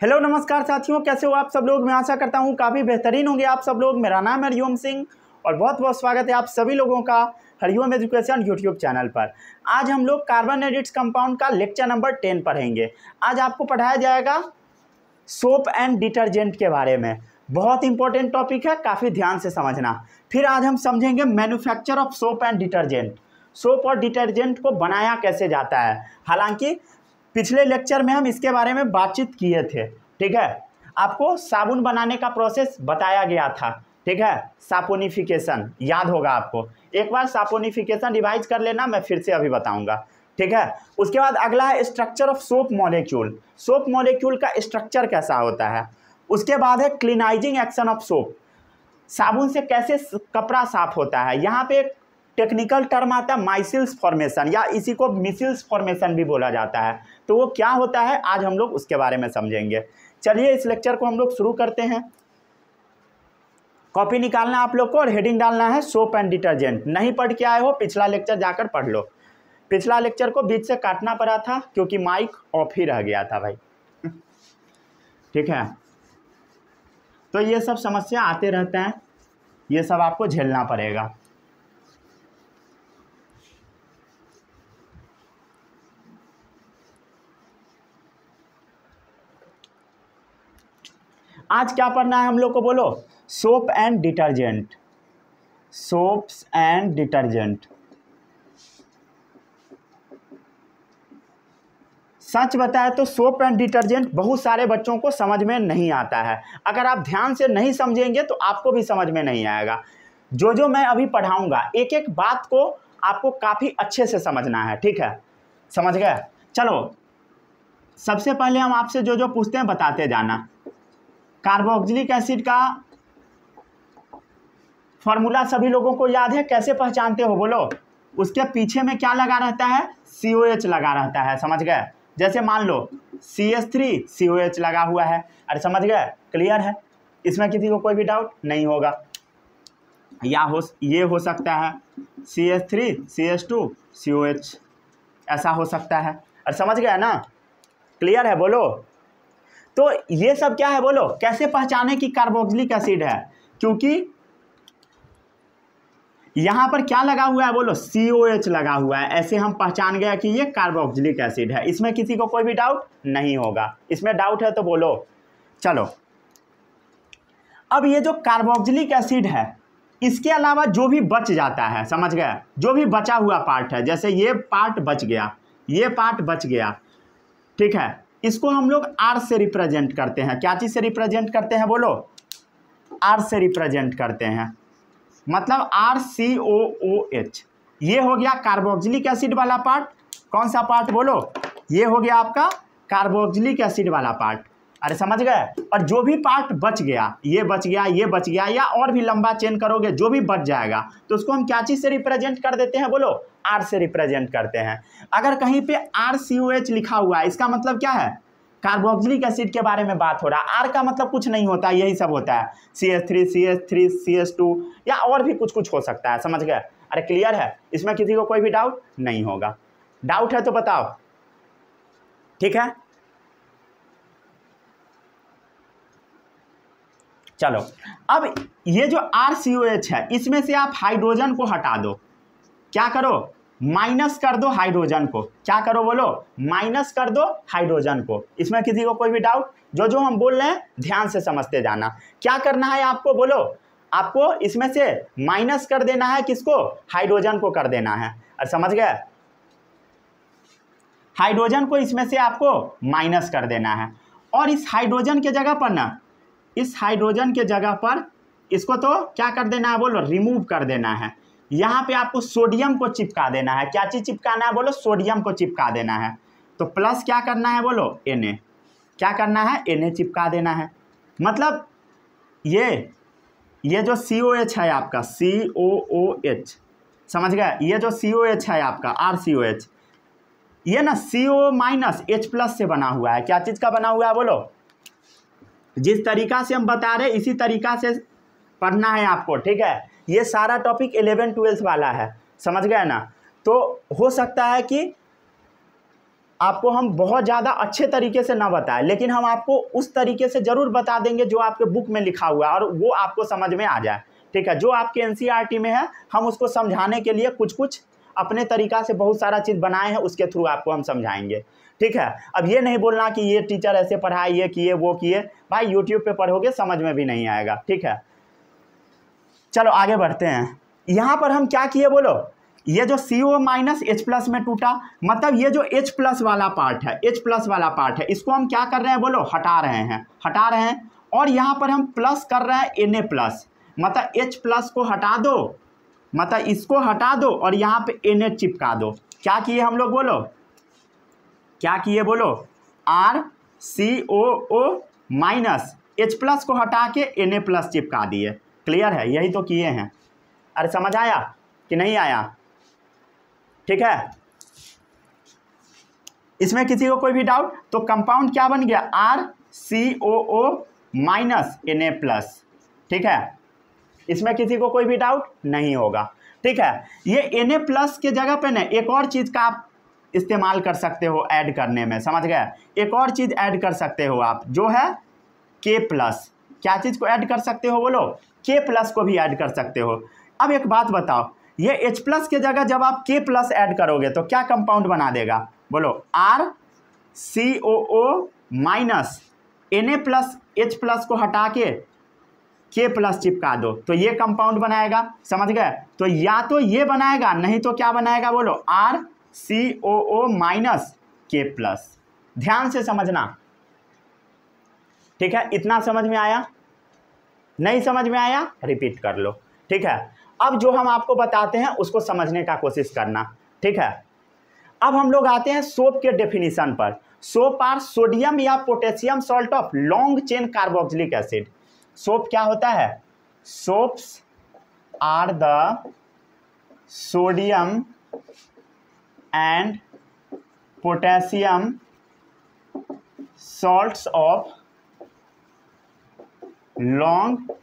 Hello नमस्कार साथियों, कैसे हो आप सब लोग। मैं आशा करता हूँ काफ़ी बेहतरीन होंगे आप सब लोग। मेरा नाम है हरिओम सिंह और बहुत बहुत स्वागत है आप सभी लोगों का हरिओम एजुकेशन यूट्यूब चैनल पर। आज हम लोग कार्बन एडिड्स कंपाउंड का लेक्चर नंबर 10 पढ़ेंगे। आज आपको पढ़ाया जाएगा सोप एंड डिटर्जेंट के बारे में। बहुत इंपॉर्टेंट टॉपिक है, काफ़ी ध्यान से समझना। फिर आज हम समझेंगे manufacture of soap and detergent. Soap और डिटर्जेंट को बनाया कैसे जाता है। हालांकि पिछले लेक्चर में हम इसके बारे में बातचीत किए थे, ठीक है। आपको साबुन बनाने का प्रोसेस बताया गया था, ठीक है। सापोनिफिकेशन याद होगा आपको। एक बार सापोनिफिकेशन रिवाइज कर लेना, मैं फिर से अभी बताऊंगा, ठीक है। उसके बाद अगला है structure of soap molecule. Soap molecule का स्ट्रक्चर कैसा होता है। उसके बाद है क्लीनाइजिंग एक्शन ऑफ सोप, साबुन से कैसे कपड़ा साफ होता है। यहाँ पे एक टेक्निकल टर्म आता है माइसिल्स फॉर्मेशन, या इसी को मिसिल्स फॉर्मेशन भी बोला जाता है। तो वो क्या होता है आज हम लोग उसके बारे में समझेंगे। चलिए इस लेक्चर को हम लोग शुरू करते हैं। कॉपी निकालना आप लोग को और हेडिंग डालना है सोप एंड डिटर्जेंट। नहीं पढ़ के आए हो पिछला लेक्चर जाकर पढ़ लो। पिछला लेक्चर को बीच से काटना पड़ा था क्योंकि माइक ऑफ ही रह गया था भाई, ठीक है। तो ये सब समस्या आते रहते हैं, ये सब आपको झेलना पड़ेगा। आज क्या पढ़ना है हम लोग को, बोलो। Soap and detergent, soaps and detergent. सच बताए तो सोप एंड डिटर्जेंट बहुत सारे बच्चों को समझ में नहीं आता है। अगर आप ध्यान से नहीं समझेंगे तो आपको भी समझ में नहीं आएगा। जो मैं अभी पढ़ाऊंगा एक एक बात को आपको काफ़ी अच्छे से समझना है, ठीक है। समझ गए। चलो सबसे पहले हम आपसे जो पूछते हैं बताते जाना। कार्बोक्सिलिक एसिड का फॉर्मूला सभी लोगों को याद है, कैसे पहचानते हो बोलो। उसके पीछे में क्या लगा रहता है, COH लगा रहता है, समझ गए। जैसे मान लो CH3 COH लगा हुआ है, अरे समझ गए, क्लियर है। इसमें किसी को कोई भी डाउट नहीं होगा। या ये हो सकता है CH3 CH2 COH, ऐसा हो सकता है। अरे समझ गया ना, क्लियर है बोलो। तो ये सब क्या है बोलो, कैसे पहचाने कि कार्बोक्सिलिक एसिड है। क्योंकि यहां पर क्या लगा हुआ है बोलो, COH लगा हुआ है। ऐसे हम पहचान गया कि ये कार्बोक्सिलिक एसिड है। इसमें किसी को कोई भी डाउट नहीं होगा। इसमें डाउट है तो बोलो। चलो अब ये जो कार्बोक्सिलिक एसिड है इसके अलावा जो भी बच जाता है, समझ गए, जो भी बचा हुआ पार्ट है, जैसे ये पार्ट बच गया, ये पार्ट बच गया, ठीक है। इसको हम लोग R से रिप्रेजेंट करते हैं। क्या चीज़ से रिप्रेजेंट करते हैं बोलो, R से रिप्रेजेंट करते हैं, मतलब RCOOH। ये हो गया कार्बोक्सिलिक एसिड वाला पार्ट। कौन सा पार्ट बोलो, ये हो गया आपका कार्बोक्सिलिक एसिड वाला पार्ट। अरे समझ गए। और जो भी पार्ट बच गया, ये बच गया, ये बच गया, या और भी लंबा चेन करोगे, जो भी बच जाएगा तो उसको हम क्या चीज़ से रिप्रेजेंट कर देते हैं बोलो, R से रिप्रेजेंट करते हैं। अगर कहीं पे RCOH लिखा हुआ है इसका मतलब क्या है, कार्बोक्सिलिक एसिड के बारे में बात हो रहा है। R का मतलब कुछ नहीं होता, यही सब होता है, CH3 CH2 या और भी कुछ हो सकता है, समझ गए। अरे क्लियर है, इसमें किसी को कोई भी डाउट नहीं होगा। डाउट है तो बताओ, ठीक है। चलो अब ये जो RCOH है इसमें से आप हाइड्रोजन को हटा दो। क्या करो, माइनस कर दो हाइड्रोजन को। क्या करो बोलो, माइनस कर दो हाइड्रोजन को। इसमें किसी को कोई भी डाउट, जो हम बोल रहे हैं ध्यान से समझते जाना। क्या करना है आपको बोलो, आपको इसमें से माइनस कर देना है, किसको, हाइड्रोजन को कर देना है। और समझ गए, हाइड्रोजन को इसमें से आपको माइनस कर देना है। और इस हाइड्रोजन के जगह पर ना, इस हाइड्रोजन के जगह पर इसको तो क्या कर देना है बोलो, रिमूव कर देना है। यहाँ पे आपको सोडियम को चिपका देना है। क्या चीज़ चिपकाना है बोलो, सोडियम को चिपका देना है। तो प्लस क्या करना है बोलो, Na। क्या करना है, Na चिपका देना है। मतलब ये जो COH है आपका, COOH, समझ गए। ये जो COH है आपका RCOH, ये ना CO- H+ से बना हुआ है। क्या चीज़ का बना हुआ है बोलो, जिस तरीका से हम बता रहे इसी तरीका से पढ़ना है आपको, ठीक है। ये सारा टॉपिक 11th 12th वाला है, समझ गए ना। तो हो सकता है कि आपको हम बहुत ज़्यादा अच्छे तरीके से ना बताएं, लेकिन हम आपको उस तरीके से ज़रूर बता देंगे जो आपके बुक में लिखा हुआ है और वो आपको समझ में आ जाए। ठीक है, जो आपके एनसीईआरटी में है हम उसको समझाने के लिए कुछ कुछ अपने तरीक़ा से बहुत सारा चीज़ बनाए हैं, उसके थ्रू आपको हम समझाएंगे। ठीक है, अब ये नहीं बोलना कि ये टीचर ऐसे पढ़ाए, ये किए वो किए, भाई यूट्यूब पे पढ़ोगे समझ में भी नहीं आएगा। ठीक है, चलो आगे बढ़ते हैं। यहाँ पर हम क्या किए बोलो, ये जो CO माइनस H प्लस में टूटा, मतलब ये जो H प्लस वाला पार्ट है, H प्लस वाला पार्ट है, इसको हम क्या कर रहे हैं बोलो, हटा रहे हैं और यहाँ पर हम प्लस कर रहे हैं Na प्लस, मतलब H प्लस को हटा दो, मतलब इसको हटा दो और यहाँ पे Na चिपका दो। क्या किए हम लोग बोलो, क्या किए बोलो, RCOO माइनस H प्लस को हटा के Na प्लस चिपका दिए। क्लियर है, यही तो किए हैं। अरे समझ आया कि नहीं आया? ठीक है, इसमें किसी को कोई भी डाउट? तो कंपाउंड क्या बन गया, RCOO माइनस Na प्लस। ठीक है, इसमें किसी को कोई भी डाउट नहीं होगा। ठीक है, ये Na प्लस के जगह पे ना एक और चीज़ का आप इस्तेमाल कर सकते हो ऐड करने में, समझ गए? एक और चीज़ ऐड कर सकते हो आप, जो है K प्लस। क्या चीज़ को ऐड कर सकते हो बोलो, K प्लस को भी ऐड कर सकते हो। अब एक बात बताओ, ये H प्लस के जगह जब आप K प्लस ऐड करोगे तो क्या कंपाउंड बना देगा बोलो, RCOO minus Na plus H plus को हटा के K प्लस चिपका दो तो ये कंपाउंड बनाएगा। समझ गए? तो या तो ये बनाएगा, नहीं तो क्या बनाएगा बोलो, RCOO माइनस K प्लस। ध्यान से समझना। ठीक है, इतना समझ में आया? नहीं समझ में आया रिपीट कर लो। ठीक है, अब जो हम आपको बताते हैं उसको समझने का कोशिश करना। ठीक है, अब हम लोग आते हैं सोप के डेफिनेशन पर। सोप आर सोडियम या potassium salt of long chain carboxylic acid. Soap क्या होता है, soaps are the sodium and potassium salts of long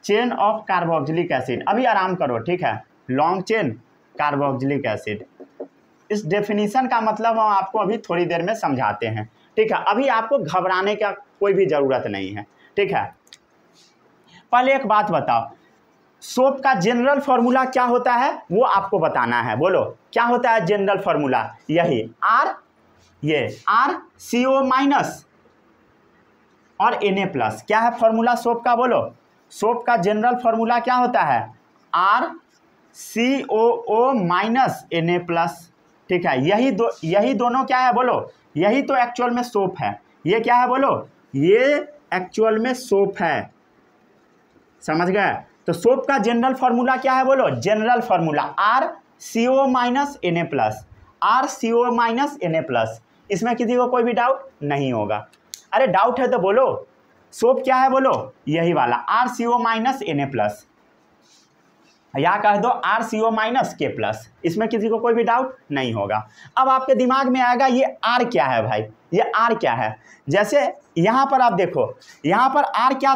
chain of carboxylic acid. अभी आराम करो। ठीक है, लॉन्ग चेन कार्बोक्सिलिक एसिड, इस डेफिनेशन का मतलब हम आपको अभी थोड़ी देर में समझाते हैं। ठीक है, अभी आपको घबराने का कोई भी ज़रूरत नहीं है। ठीक है, पहले एक बात बताओ, सोप का जनरल फार्मूला क्या होता है वो आपको बताना है। बोलो क्या होता है जनरल फार्मूला, यही ये RCO माइनस और Na प्लस। क्या है फार्मूला सोप का बोलो, सोप का जनरल फार्मूला क्या होता है, RCOO माइनस Na प्लस। ठीक है, यही दोनों क्या है बोलो, यही तो एक्चुअल में सोप है। ये क्या है बोलो, ये एक्चुअल में सोप है। समझ गए? तो सोप का जनरल फार्मूला क्या है बोलो, general formula RCO minus Na plus, RCO minus Na plus. इसमें किसी को कोई भी डाउट नहीं होगा? अरे डाउट है तो बोलो, सोप क्या है बोलो, यही वाला RCO माइनस Na प्लस, या कह दो RCO माइनस K प्लस। इसमें किसी को कोई भी डाउट नहीं होगा। अब आपके दिमाग में आएगा ये R क्या है भाई, ये R क्या है। जैसे यहाँ पर आप देखो, यहाँ पर R क्या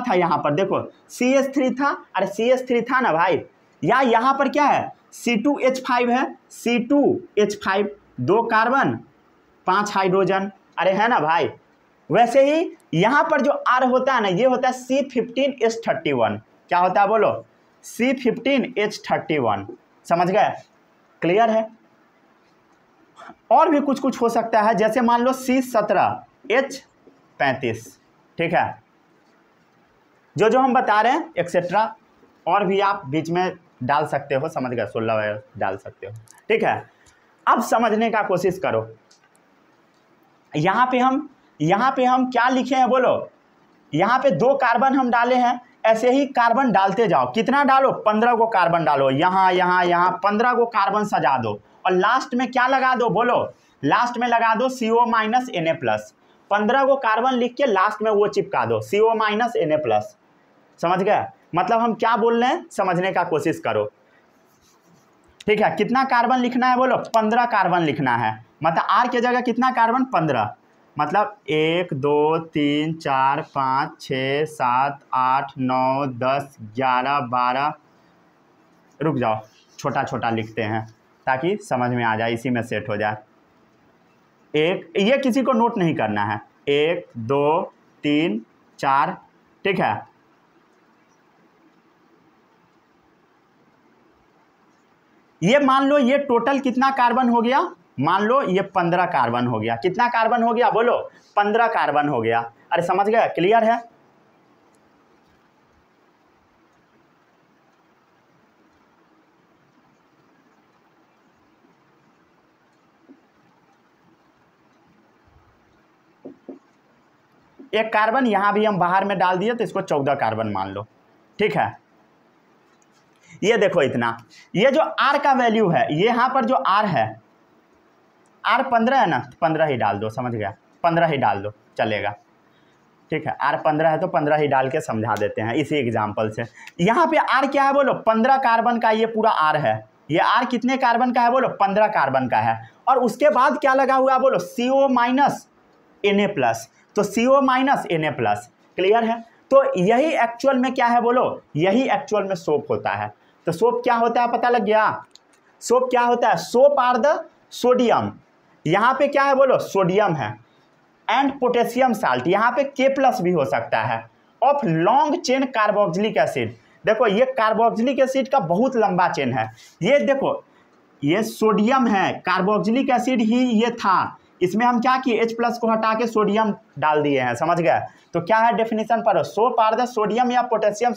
था, यहाँ पर देखो CH3 था। अरे CH3 था ना भाई, या यहाँ पर क्या है C2H5 है, C2H5 2 कार्बन 5 हाइड्रोजन, अरे है ना भाई। वैसे ही यहाँ पर जो R होता है ना, ये होता है C15H31। क्या होता है बोलो, C15H31। समझ गए? क्लियर है? और भी कुछ कुछ हो सकता है, जैसे मान लो C17H35। ठीक है, जो हम बता रहे हैं एक्सेट्रा, और भी आप बीच में डाल सकते हो। समझ गए? 16 डाल सकते हो। ठीक है, अब समझने का कोशिश करो। यहाँ पे हम क्या लिखे हैं बोलो, यहाँ पे 2 कार्बन हम डाले हैं। ऐसे ही कार्बन डालते जाओ, कितना डालो, 15 को कार्बन डालो, यहाँ 15 को कार्बन सजा दो और लास्ट में क्या लगा दो बोलो, लास्ट में लगा दो CO माइनस Na प्लस। 15 को कार्बन लिख के लास्ट में वो चिपका दो, CO माइनस Na प्लस। समझ गए? मतलब हम क्या बोल रहे हैं समझने का कोशिश करो। ठीक है, कितना कार्बन लिखना है बोलो, 15 कार्बन लिखना है। मतलब R के जगह कितना कार्बन, 15। मतलब 1 2 3 4 5 6 7 8 9 10 11 12। रुक जाओ, छोटा छोटा लिखते हैं ताकि समझ में आ जाए, इसी में सेट हो जाए। एक, ये किसी को नोट नहीं करना है, 1 2 3 4, ठीक है। ये मान लो ये टोटल कितना कार्बन हो गया, मान लो ये 15 कार्बन हो गया। कितना कार्बन हो गया बोलो, 15 कार्बन हो गया। अरे समझ गए, क्लियर है। एक कार्बन यहां भी हम बाहर में डाल दिए तो इसको 14 कार्बन मान लो, ठीक है। ये देखो इतना, ये जो R का वैल्यू है, ये यहां पर जो R है, R 15 है ना, 15 ही डाल दो, समझ गया, 15 ही डाल दो चलेगा, ठीक है। R 15 है तो 15 ही डाल के समझा देते हैं इसी एग्जाम्पल से। यहाँ पे R क्या है बोलो, 15 कार्बन का ये पूरा R है। ये R कितने कार्बन का है बोलो, 15 कार्बन का है। और उसके बाद क्या लगा हुआ है बोलो, CO माइनस Na+, तो CO माइनस Na+, क्लियर है। तो यही एक्चुअल में क्या है बोलो, यही एक्चुअल में सोप होता है। तो सोप क्या होता है पता लग गया, सोप क्या होता है, सोप आर द सोडियम, यहाँ पे क्या है बोलो, सोडियम है, एंड पोटेशियम साल्ट, यहाँ पे K+ भी हो सकता है, of long chain carboxylic acid. देखो ये कार्बोक्सिलिक एसिड का बहुत लंबा चेन है। ये देखो ये सोडियम है, कार्बोक्सिलिक एसिड ही ये था, इसमें हम क्या किए, H+ को हटा के सोडियम डाल दिए हैं, समझ गए। तो क्या है डेफिनेशन पर, सोप आर द सोडियम या potassium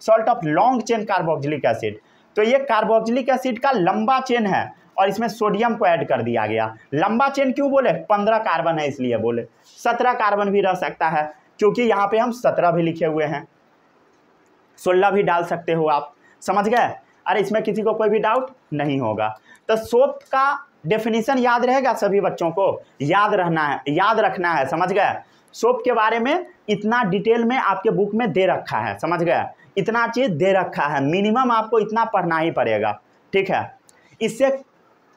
salt of long chain carboxylic acid. तो ये कार्बोक्सिलिक एसिड का लंबा चेन है और इसमें सोडियम को ऐड कर दिया गया। लंबा चेन क्यों बोले, 15 कार्बन है इसलिए बोले, 17 कार्बन भी रह सकता है क्योंकि यहाँ पे हम 17 भी लिखे हुए हैं, 16 भी डाल सकते हो आप, समझ गए। अरे इसमें किसी को कोई भी डाउट नहीं होगा। तो सोप का डेफिनेशन याद रहेगा, सभी बच्चों को याद रखना है, समझ गए। सोप के बारे में इतना डिटेल में आपके बुक में दे रखा है, समझ गए, इतना चीज़ दे रखा है, मिनिमम आपको इतना पढ़ना ही पड़ेगा, ठीक है। इससे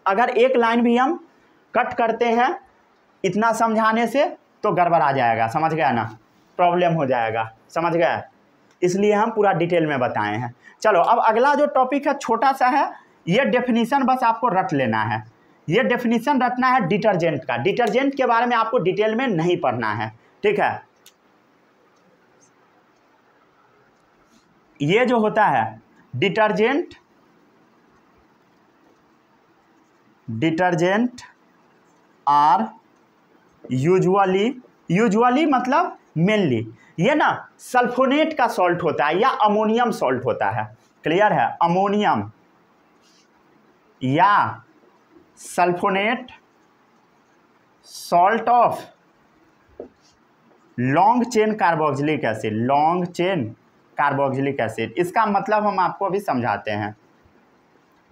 अगर एक लाइन भी हम कट करते हैं इतना समझाने से तो गड़बड़ा जाएगा, समझ गया ना, प्रॉब्लम हो जाएगा, समझ गया, इसलिए हम पूरा डिटेल में बताए हैं। चलो अब अगला जो टॉपिक है छोटा सा है, ये डेफिनेशन बस आपको रट लेना है, ये डेफिनेशन रटना है डिटर्जेंट का। डिटर्जेंट के बारे में आपको डिटेल में नहीं पढ़ना है, ठीक है। ये जो होता है डिटर्जेंट आर यूजुअली मतलब मेनली, ये ना सल्फोनेट का सॉल्ट होता है या अमोनियम सॉल्ट होता है, क्लियर है, अमोनियम या sulphonate salt of long chain carboxylic acid, long chain carboxylic acid. इसका मतलब हम आपको अभी समझाते हैं,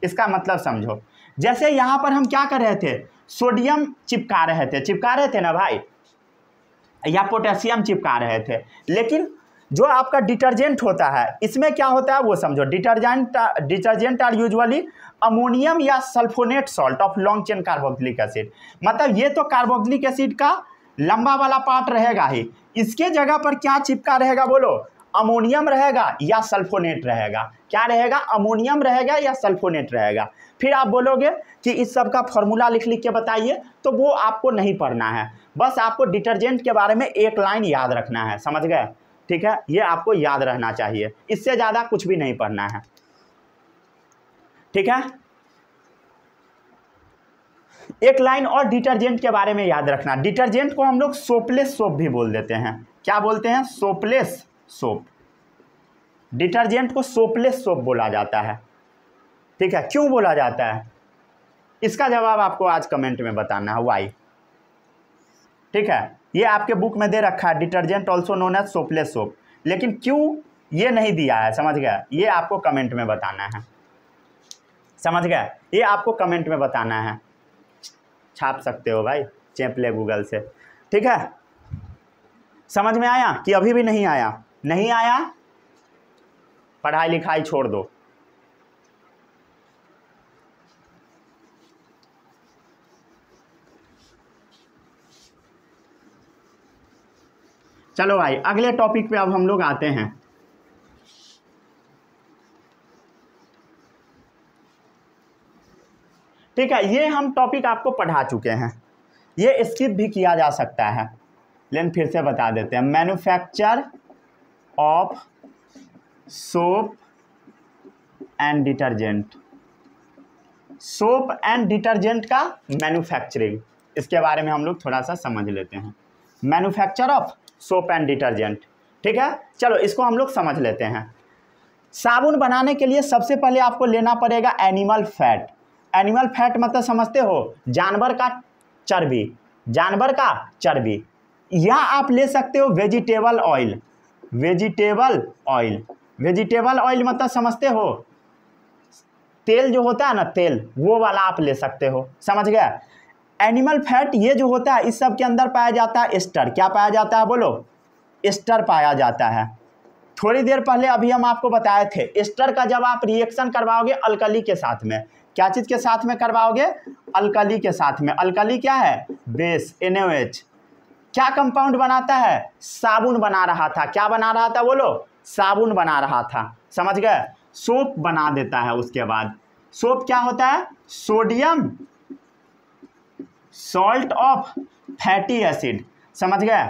इसका मतलब समझो। जैसे यहां पर हम क्या कर रहे थे, सोडियम चिपका रहे थे ना भाई, या पोटेशियम चिपका रहे थे, लेकिन जो आपका डिटर्जेंट होता है इसमें क्या होता है वो समझो। डिटर्जेंट आर यूजुअली अमोनियम या sulphonate salt of long chain carboxylic acid. मतलब ये तो कार्बोक्सिलिक एसिड का लंबा वाला पार्ट रहेगा ही, इसके जगह पर क्या चिपका रहेगा बोलो, अमोनियम रहेगा या सल्फोनेट रहेगा। क्या रहेगा, अमोनियम रहेगा या सल्फोनेट रहेगा। फिर आप बोलोगे कि इस सब का फॉर्मूला लिख के बताइए, तो वो आपको नहीं पढ़ना है, बस आपको डिटर्जेंट के बारे में एक लाइन याद रखना है, समझ गए, ठीक है। ये आपको याद रहना चाहिए, इससे ज़्यादा कुछ भी नहीं पढ़ना है, ठीक है। एक लाइन और डिटर्जेंट के बारे में याद रखना, डिटर्जेंट को हम लोग सोपलेस सोप भी बोल देते हैं। क्या बोलते हैं, सोपलेस सोप। डिटर्जेंट को सोपलेस सोप बोला जाता है, ठीक है। क्यों बोला जाता है, इसका जवाब आपको आज कमेंट में बताना है, वाई, ठीक है। ये आपके बुक में दे रखा है, detergent also known as soapless soap, लेकिन क्यों ये नहीं दिया है, समझ गया, ये आपको कमेंट में बताना है, समझ गए, ये आपको कमेंट में बताना है। छाप सकते हो भाई, चेप ले गूगल से, ठीक है। समझ में आया कि अभी भी नहीं आया, नहीं आया, पढ़ाई लिखाई छोड़ दो। चलो भाई अगले टॉपिक पे अब हम लोग आते हैं। ठीक है, ये हम टॉपिक आपको पढ़ा चुके हैं, ये स्किप भी किया जा सकता है, लेकिन फिर से बता देते हैं। Manufacture of soap and detergent, soap and detergent का मैन्युफैक्चरिंग, इसके बारे में हम लोग थोड़ा सा समझ लेते हैं। Manufacture of soap and detergent, ठीक है। चलो इसको हम लोग समझ लेते हैं। साबुन बनाने के लिए सबसे पहले आपको लेना पड़ेगा एनिमल फैट। एनिमल फैट मतलब समझते हो, जानवर का चर्बी, जानवर का चर्बी। या आप ले सकते हो vegetable oil, vegetable oil, vegetable oil मतलब समझते हो, तेल जो होता है ना, तेल, वो वाला आप ले सकते हो, समझ गया। एनिमल फैट ये जो होता है इस सब के अंदर पाया जाता है एस्टर। क्या पाया जाता है बोलो? एस्टर पाया जाता है। थोड़ी देर पहले अभी हम आपको बताए थे, एस्टर का जब आप रिएक्शन करवाओगे अल्कली के साथ में, क्या चीज़ के साथ में करवाओगे? अल्कली के साथ में। अल्कली क्या है? Base, NaOH। क्या कंपाउंड बनाता है? साबुन बना रहा था। क्या बना रहा था बोलो? साबुन बना रहा था, समझ गए। सोप बना देता है। उसके बाद सोप क्या होता है? Sodium salt of fatty acid, समझ गए,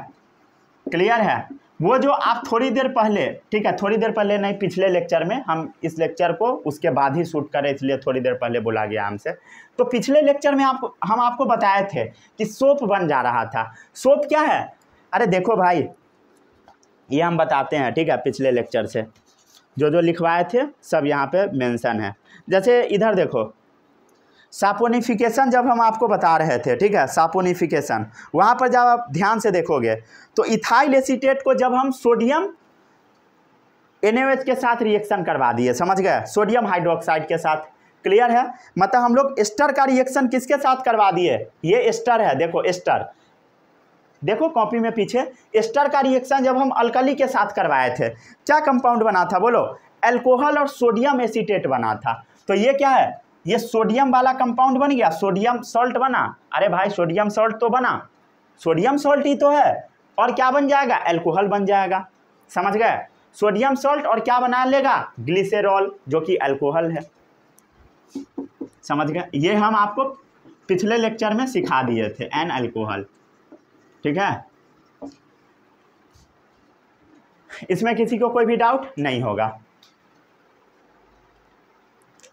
क्लियर है। वो जो आप थोड़ी देर पहले, ठीक है, थोड़ी देर पहले नहीं, पिछले लेक्चर में, हम इस लेक्चर को उसके बाद ही शूट करें इसलिए थोड़ी देर पहले बोला गया हमसे। तो पिछले लेक्चर में हम आपको बताए थे कि सोप बन जा रहा था। सोप क्या है? अरे देखो भाई, ये हम बताते हैं, ठीक है, पिछले लेक्चर से जो लिखवाए थे सब यहाँ पे मेंशन है। जैसे इधर देखो, सापोनिफिकेशन जब हम आपको बता रहे थे, ठीक है, सापोनिफिकेशन, वहाँ पर जब आप ध्यान से देखोगे तो इथाइल एसीटेट को जब हम सोडियम NaOH के साथ रिएक्शन करवा दिए, समझ गए, सोडियम हाइड्रोक्साइड के साथ, क्लियर है। मतलब हम लोग एस्टर का रिएक्शन किसके साथ करवा दिए? ये एस्टर है, देखो एस्टर, देखो कॉपी में पीछे, एस्टर का रिएक्शन जब हम अल्कली के साथ करवाए थे, क्या कंपाउंड बना था बोलो? अल्कोहल और सोडियम एसीटेट बना था। तो ये क्या है? ये सोडियम वाला कंपाउंड बन गया, सोडियम सॉल्ट बना। अरे भाई सोडियम सॉल्ट तो बना, सोडियम सॉल्ट ही तो है, और क्या बन जाएगा? अल्कोहल बन जाएगा, समझ गए। सोडियम सॉल्ट और क्या बना लेगा? ग्लिसरॉल, जो कि अल्कोहल है, समझ गए। ये हम आपको पिछले लेक्चर में सिखा दिए थे, एन अल्कोहल, ठीक है। इसमें किसी को कोई भी डाउट नहीं होगा,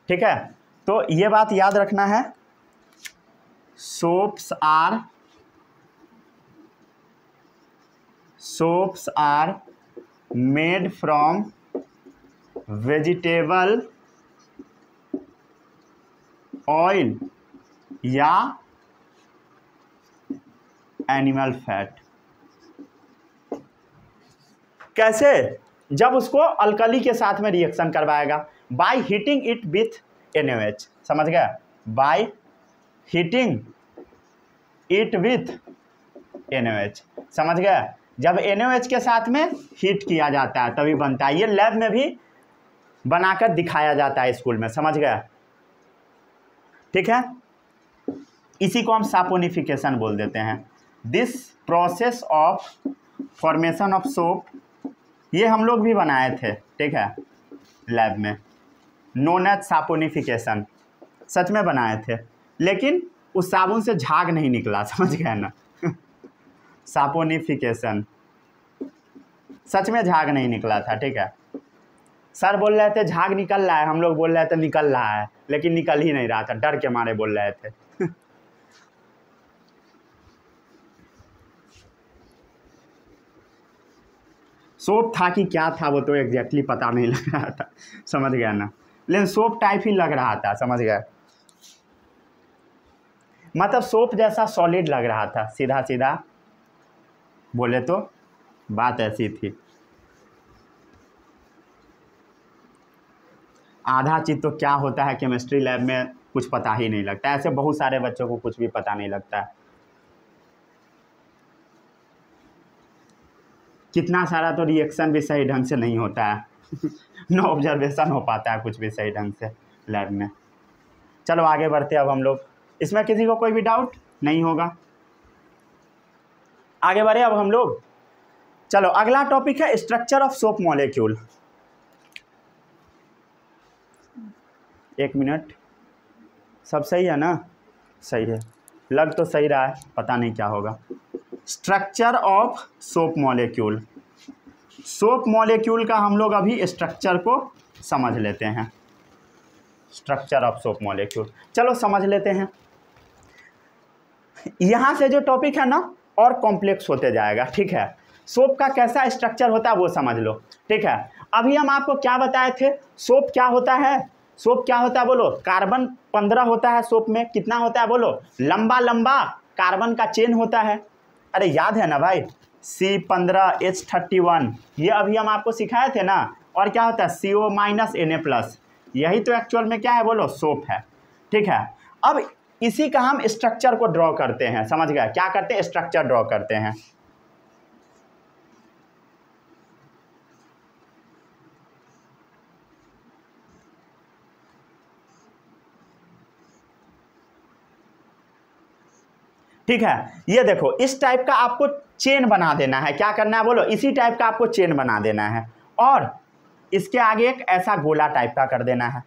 ठीक है। तो ये बात याद रखना है, soaps are made from vegetable oil या एनिमल फैट। कैसे? जब उसको अल्कली के साथ में रिएक्शन करवाएगा, by heating it with NaOH, समझ गया, by heating it with NaOH, समझ गया। जब NaOH के साथ में हीट किया जाता है तभी बनता है। ये लैब में भी बनाकर दिखाया जाता है स्कूल में, समझ गया, ठीक है। इसी को हम सापोनिफिकेशन बोल देते हैं। This process of formation of soap, ये हम लोग भी बनाए थे, ठीक है, लैब में, नोन एज सापोनिफिकेशन, सच में बनाए थे, लेकिन उस साबुन से झाग नहीं निकला, समझ गए ना। सापोनिफिकेशन, सच में झाग नहीं निकला था, ठीक है। सर बोल रहे थे झाग निकल रहा है, हम लोग बोल रहे थे निकल रहा है, लेकिन निकल ही नहीं रहा था, डर के मारे बोल रहे थे। सोप था कि क्या था वो तो एग्जैक्टली पता नहीं लग रहा था, समझ गया ना, लेकिन सोप टाइप ही लग रहा था, समझ गया। मतलब सोप जैसा सॉलिड लग रहा था, सीधा सीधा बोले तो बात ऐसी थी। आधा चीज़ तो क्या होता है केमिस्ट्री लैब में कुछ पता ही नहीं लगता, ऐसे बहुत सारे बच्चों को कुछ भी पता नहीं लगता है। कितना सारा तो रिएक्शन भी सही ढंग से नहीं होता है। नो ऑब्जर्वेशन हो पाता है कुछ भी सही ढंग से लैब में। चलो आगे बढ़ते अब हम लोग, इसमें किसी को कोई भी डाउट नहीं होगा, आगे बढ़े अब हम लोग। चलो अगला टॉपिक है स्ट्रक्चर ऑफ सोप मॉलिक्यूल। एक मिनट, सब सही है ना? सही है। लग तो सही रहा है, पता नहीं क्या होगा। Structure of soap molecule, soap molecule का हम लोग अभी स्ट्रक्चर को समझ लेते हैं। स्ट्रक्चर ऑफ सोप मॉलिक्यूल चलो समझ लेते हैं। यहाँ से जो टॉपिक है ना और कॉम्प्लेक्स होते जाएगा, ठीक है। सोप का कैसा स्ट्रक्चर होता है वो समझ लो, ठीक है। अभी हम आपको क्या बताए थे, सोप क्या होता है, सोप क्या होता है बोलो, कार्बन 15 होता है सोप में, कितना होता है बोलो, लंबा लंबा कार्बन का चेन होता है। अरे याद है ना भाई, C15H31 ये अभी हम आपको सिखाए थे ना। और क्या होता है CO Na+, यही तो एक्चुअल में क्या है बोलो, सोप है, ठीक है। अब इसी का हम स्ट्रक्चर को ड्रॉ करते हैं, समझ गए, क्या करते हैं, स्ट्रक्चर ड्रॉ करते हैं। ठीक है, ये देखो इस टाइप का आपको चेन बना देना है, क्या करना है बोलो, इसी टाइप का आपको चेन बना देना है और इसके आगे एक ऐसा गोला टाइप का कर देना है।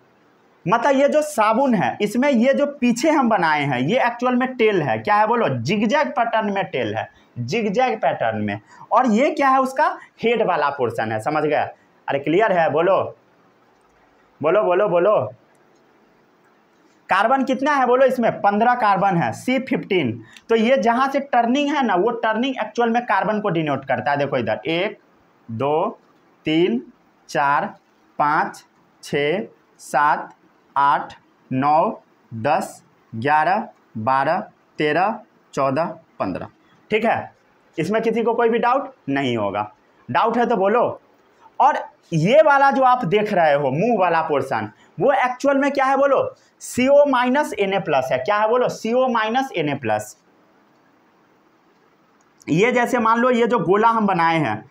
मतलब ये जो साबुन है इसमें ये जो पीछे हम बनाए हैं ये एक्चुअल में टेल है, क्या है बोलो, जिगजैग पैटर्न में टेल है, जिगजैग पैटर्न में। और ये क्या है, उसका हेड वाला पोर्शन है, समझ गए। अरे क्लियर है, बोलो बोलो बोलो बोलो। कार्बन कितना है बोलो, इसमें 15 कार्बन है, C15। तो ये जहाँ से टर्निंग है ना, वो टर्निंग एक्चुअल में कार्बन को डिनोट करता है। देखो इधर 1 2 3 4 5 6 7 8 9 10 11 12 13 14 15, ठीक है। इसमें किसी को कोई भी डाउट नहीं होगा, डाउट है तो बोलो। और ये वाला जो आप देख रहे हो मुंह वाला पोर्शन, वो एक्चुअल में क्या है बोलो, CO Na+ है, क्या है बोलो, CO Na+। ये जैसे मान लो ये जो गोला हम बनाए हैं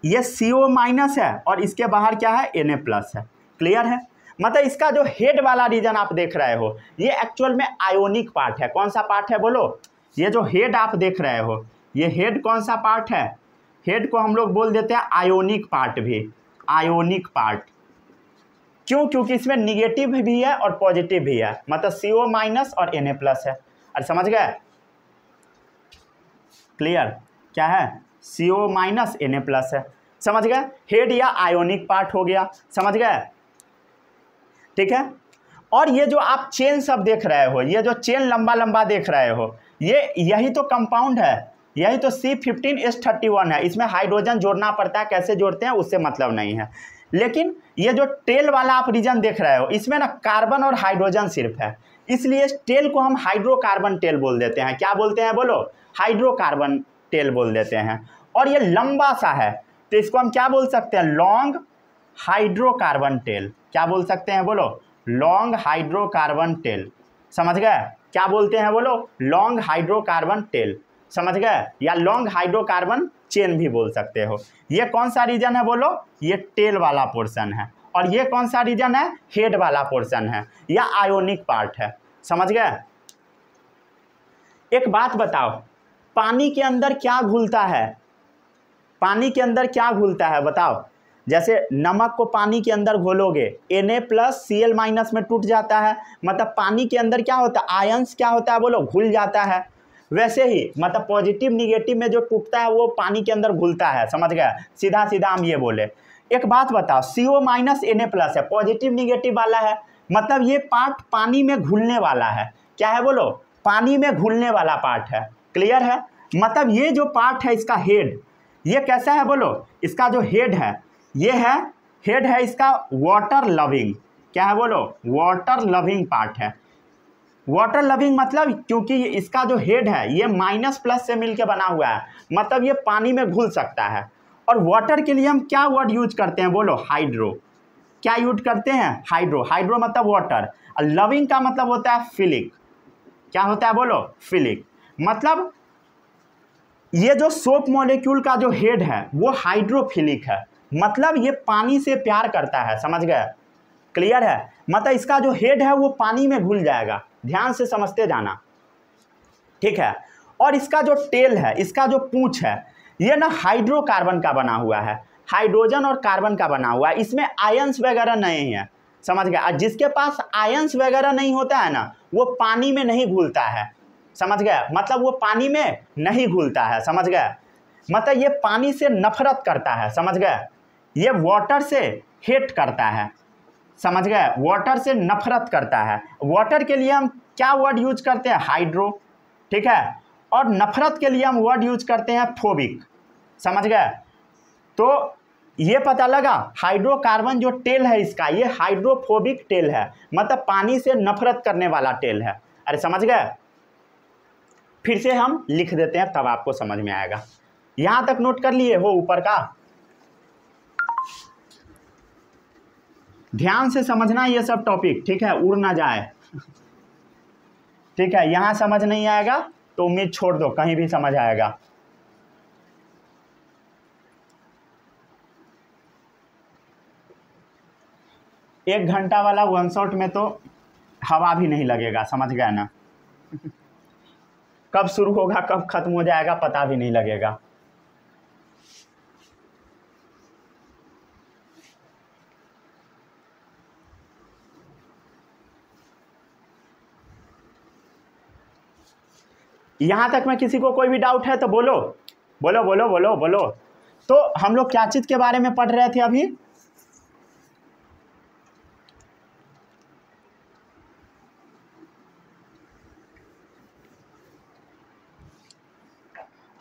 ये CO- है और इसके बाहर क्या है, Na+ है, क्लियर है। मतलब इसका जो हेड वाला रीजन आप देख रहे हो ये एक्चुअल में आयोनिक पार्ट है। कौन सा पार्ट है बोलो, ये जो हेड आप देख रहे हो ये हेड कौन सा पार्ट है, हेड को हम लोग बोल देते हैं आयोनिक पार्ट भी, आयोनिक पार्ट। क्यों, क्योंकि इसमें निगेटिव भी है और पॉजिटिव भी है, मतलब CO- और Na+ है। और समझ गए, क्लियर, क्या है, CO- Na+ है, समझ गए। हेड या आयोनिक पार्ट हो गया, समझ गए, ठीक है। और ये जो आप चेन सब देख रहे हो, ये जो चेन लंबा लंबा देख रहे हो ये यही तो कंपाउंड है, यही तो C15H31 है। इसमें हाइड्रोजन जोड़ना पड़ता है, कैसे जोड़ते हैं उससे मतलब नहीं है। लेकिन ये जो टेल वाला आप रीजन देख रहे हो इसमें ना कार्बन और हाइड्रोजन सिर्फ है, इसलिए टेल को हम हाइड्रोकार्बन टेल बोल देते हैं। क्या बोलते हैं बोलो, हाइड्रोकार्बन टेल बोल देते हैं। और ये लंबा सा है तो इसको हम क्या बोल सकते हैं, लॉन्ग हाइड्रोकार्बन टेल। क्या बोल सकते हैं बोलो, लॉन्ग हाइड्रोकार्बन टेल, समझ गए। क्या बोलते हैं बोलो, लॉन्ग हाइड्रोकार्बन टेल, समझ गए, या लॉन्ग हाइड्रोकार्बन चेन भी बोल सकते हो। ये कौन सा रीजन है बोलो, ये टेल वाला पोर्शन है। और ये कौन सा रीजन है, हेड वाला पोर्शन है या आयोनिक पार्ट है, समझ गए। एक बात बताओ, पानी के अंदर क्या घुलता है, पानी के अंदर क्या घुलता है बताओ। जैसे नमक को पानी के अंदर घोलोगे Na+Cl- में टूट जाता है, मतलब पानी के अंदर क्या होता है, आयंस क्या होता है बोलो, घुल जाता है। वैसे ही मतलब पॉजिटिव निगेटिव में जो टूटता है वो पानी के अंदर घुलता है, समझ गए। सीधा सीधा हम ये बोले। एक बात बताओ, CO- Na+ है, पॉजिटिव निगेटिव वाला है, मतलब ये पार्ट पानी में घुलने वाला है, क्या है बोलो, पानी में घुलने वाला पार्ट है, क्लियर है। मतलब ये जो पार्ट है इसका हेड, ये कैसा है बोलो, इसका जो हेड है ये है, हेड है इसका वाटर लविंग, क्या है बोलो, वाटर लविंग पार्ट है। वाटर लविंग मतलब क्योंकि इसका जो हेड है ये -+ से मिलके बना हुआ है, मतलब ये पानी में घुल सकता है। और वाटर के लिए हम क्या वर्ड यूज करते हैं बोलो, हाइड्रो। क्या यूज करते हैं, हाइड्रो। हाइड्रो मतलब वाटर, और लविंग का मतलब होता है फिलिक। क्या होता है बोलो, फिलिक। मतलब ये जो सोप मॉलिक्यूल का जो हेड है वो हाइड्रोफिलिक है, मतलब ये पानी से प्यार करता है, समझ गए, क्लियर है। मतलब इसका जो हेड है वो पानी में घुल जाएगा, ध्यान से समझते जाना, ठीक है। और इसका जो टेल है, इसका जो पूंछ है ये ना हाइड्रोकार्बन का बना हुआ है, हाइड्रोजन और कार्बन का बना हुआ है, इसमें आयंस वगैरह नहीं है, समझ गए। और जिसके पास आयंस वगैरह नहीं होता है ना वो पानी में नहीं घुलता है, समझ गए, मतलब वो पानी में नहीं घुलता है, समझ गए, मतलब ये पानी से नफरत करता है, समझ गए, ये वाटर से हेट करता है, समझ गए, वाटर से नफरत करता है। वाटर के लिए हम क्या वर्ड यूज करते हैं, हाइड्रो, ठीक है, और नफरत के लिए हम वर्ड यूज करते हैं फोबिक, समझ गए। तो ये पता लगा हाइड्रोकार्बन जो टेल है इसका, ये हाइड्रोफोबिक टेल है, मतलब पानी से नफरत करने वाला टेल है। अरे समझ गए, फिर से हम लिख देते हैं तब आपको समझ में आएगा। यहां तक नोट कर लिए हो ऊपर का, ध्यान से समझना ये सब टॉपिक, ठीक है, उड़ ना जाए, ठीक है। यहां समझ नहीं आएगा तो उम्मीद छोड़ दो, कहीं भी समझ आएगा। एक घंटा वाला वन शॉट में तो हवा भी नहीं लगेगा, समझ गए ना, कब शुरू होगा कब खत्म हो जाएगा पता भी नहीं लगेगा। यहां तक में किसी को कोई भी डाउट है तो बोलो बोलो बोलो बोलो बोलो। तो हम लोग क्या चीज के बारे में पढ़ रहे थे अभी,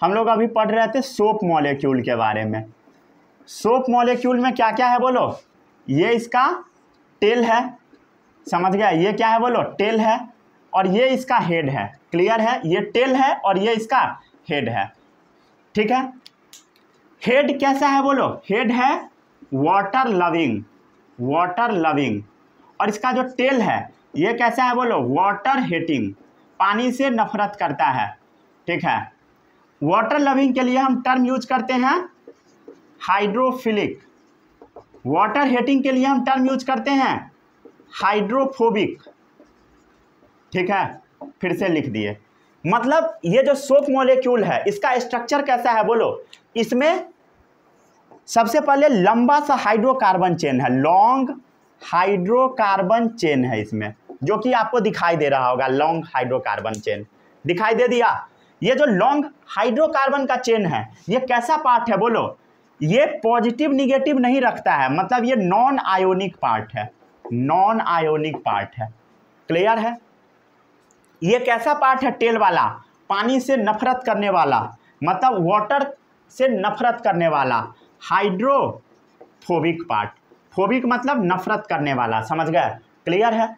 हम लोग अभी पढ़ रहे थे सोप मॉलिक्यूल के बारे में। सोप मॉलिक्यूल में क्या क्या है बोलो, ये इसका टेल है, समझ गया, ये क्या है बोलो, टेल है, और ये इसका हेड है, क्लियर है, ये टेल है और ये इसका हेड है, ठीक है। हेड कैसा है बोलो, हेड है वाटर लविंग, वाटर लविंग, और इसका जो टेल है ये कैसा है बोलो, वाटर हेटिंग, पानी से नफरत करता है, ठीक है। वाटर लविंग के लिए हम टर्म यूज करते हैं हाइड्रोफिलिक, वाटर हेटिंग के लिए हम टर्म यूज करते हैं हाइड्रोफोबिक, ठीक है। फिर से लिख दिए, मतलब ये जो सोप मॉलिक्यूल है इसका स्ट्रक्चर कैसा है बोलो, इसमें सबसे पहले लंबा सा हाइड्रोकार्बन चेन है, लॉन्ग हाइड्रोकार्बन चेन है इसमें, जो कि आपको दिखाई दे रहा होगा, लॉन्ग हाइड्रोकार्बन चेन दिखाई दे दिया। ये जो लॉन्ग हाइड्रोकार्बन का चेन है ये कैसा पार्ट है बोलो, ये पॉजिटिव निगेटिव नहीं रखता है, मतलब ये नॉन आयोनिक पार्ट है, नॉन आयोनिक पार्ट है, क्लियर है। ये कैसा पार्ट है, टेल वाला, पानी से नफरत करने वाला, मतलब वाटर से नफरत करने वाला, हाइड्रोफोबिक पार्ट, फोबिक मतलब नफरत करने वाला, समझ गए, क्लियर है।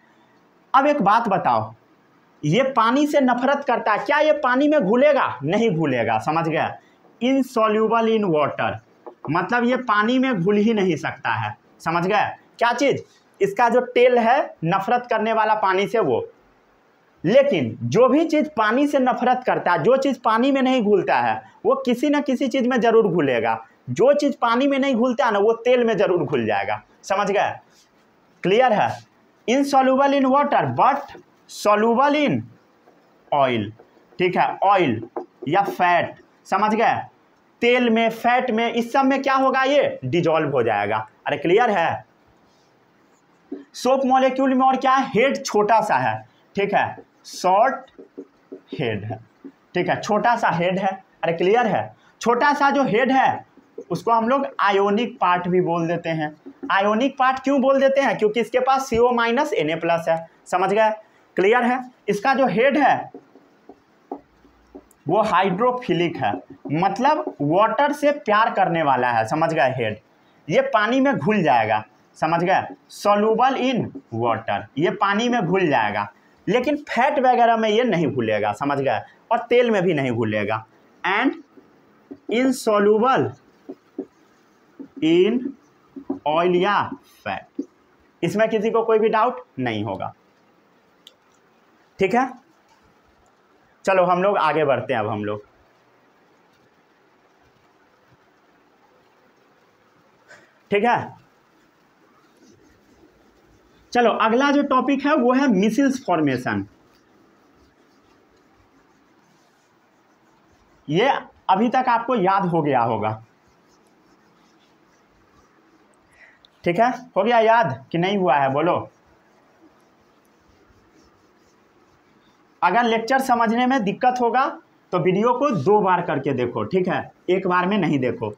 अब एक बात बताओ, ये पानी से नफरत करता है, क्या ये पानी में घुलेगा, नहीं घुलेगा, समझ गए, इनसॉल्यूबल इन वाटर, मतलब ये पानी में घुल ही नहीं सकता है, समझ गए। क्या चीज, इसका जो टेल है नफरत करने वाला पानी से वो, लेकिन जो भी चीज पानी से नफरत करता है, जो चीज पानी में नहीं घुलता है वो किसी न किसी चीज में जरूर घुलेगा, जो चीज पानी में नहीं घुलता है ना वो तेल में जरूर घुल जाएगा, समझ गए, क्लियर है। Insoluble in water but soluble in oil, ठीक है, ऑयल या फैट, समझ गए, तेल में, फैट में, इस सब में क्या होगा, ये डिजॉल्व हो जाएगा। अरे क्लियर है। सोप मॉलिक्यूल में और क्या है, हेड छोटा सा है, ठीक है, शॉर्ट हेड है, ठीक है, छोटा सा हेड है। अरे क्लियर है, छोटा सा जो हेड है उसको हम लोग आयोनिक पार्ट भी बोल देते हैं। आयोनिक पार्ट क्यों बोल देते हैं, क्योंकि इसके पास CO- Na+ है, समझ गए, क्लियर है। इसका जो हेड है वो हाइड्रोफिलिक है, मतलब वाटर से प्यार करने वाला है, समझ गए, हेड, ये पानी में घुल जाएगा, समझ गए, सॉल्यूबल इन वाटर, ये पानी में घुल जाएगा, लेकिन फैट वगैरह में ये नहीं घुलेगा, समझ गए, और तेल में भी नहीं घुलेगा। एंड इनसॉल्यूबल इन ऑयल या फैट, इसमें किसी को कोई भी डाउट नहीं होगा, ठीक है। चलो हम लोग आगे बढ़ते हैं, अब हम लोग, ठीक है। चलो अगला जो टॉपिक है वो है मिसिल्स फॉर्मेशन। ये अभी तक आपको याद हो गया होगा, ठीक है, हो गया याद कि नहीं हुआ है बोलो। अगर लेक्चर समझने में दिक्कत होगा तो वीडियो को 2 बार करके देखो, ठीक है, एक बार में नहीं देखो।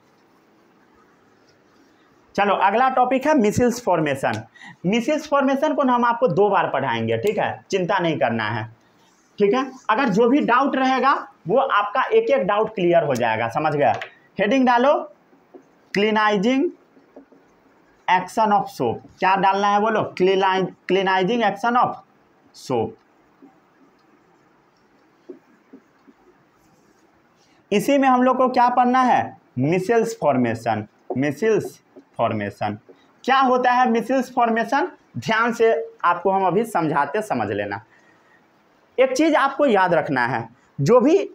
चलो अगला टॉपिक है मिसिल्स फॉर्मेशन। मिसिल्स फॉर्मेशन को हम आपको 2 बार पढ़ाएंगे, ठीक है, चिंता नहीं करना है, ठीक है। अगर जो भी डाउट रहेगा वो आपका एक एक डाउट क्लियर हो जाएगा, समझ गया। हेडिंग डालो, क्लीनाइजिंग एक्शन ऑफ सोप। क्या डालना है बोलो? क्लीनाइजिंग एक्शन ऑफ सोप। इसी में हम लोग को क्या पढ़ना है? Measles formation. मिसिल्स फॉर्मेशन क्या होता है? मिसिल्स फॉर्मेशन ध्यान से आपको हम अभी समझाते, समझ लेना। एक चीज आपको याद रखना है, जो भी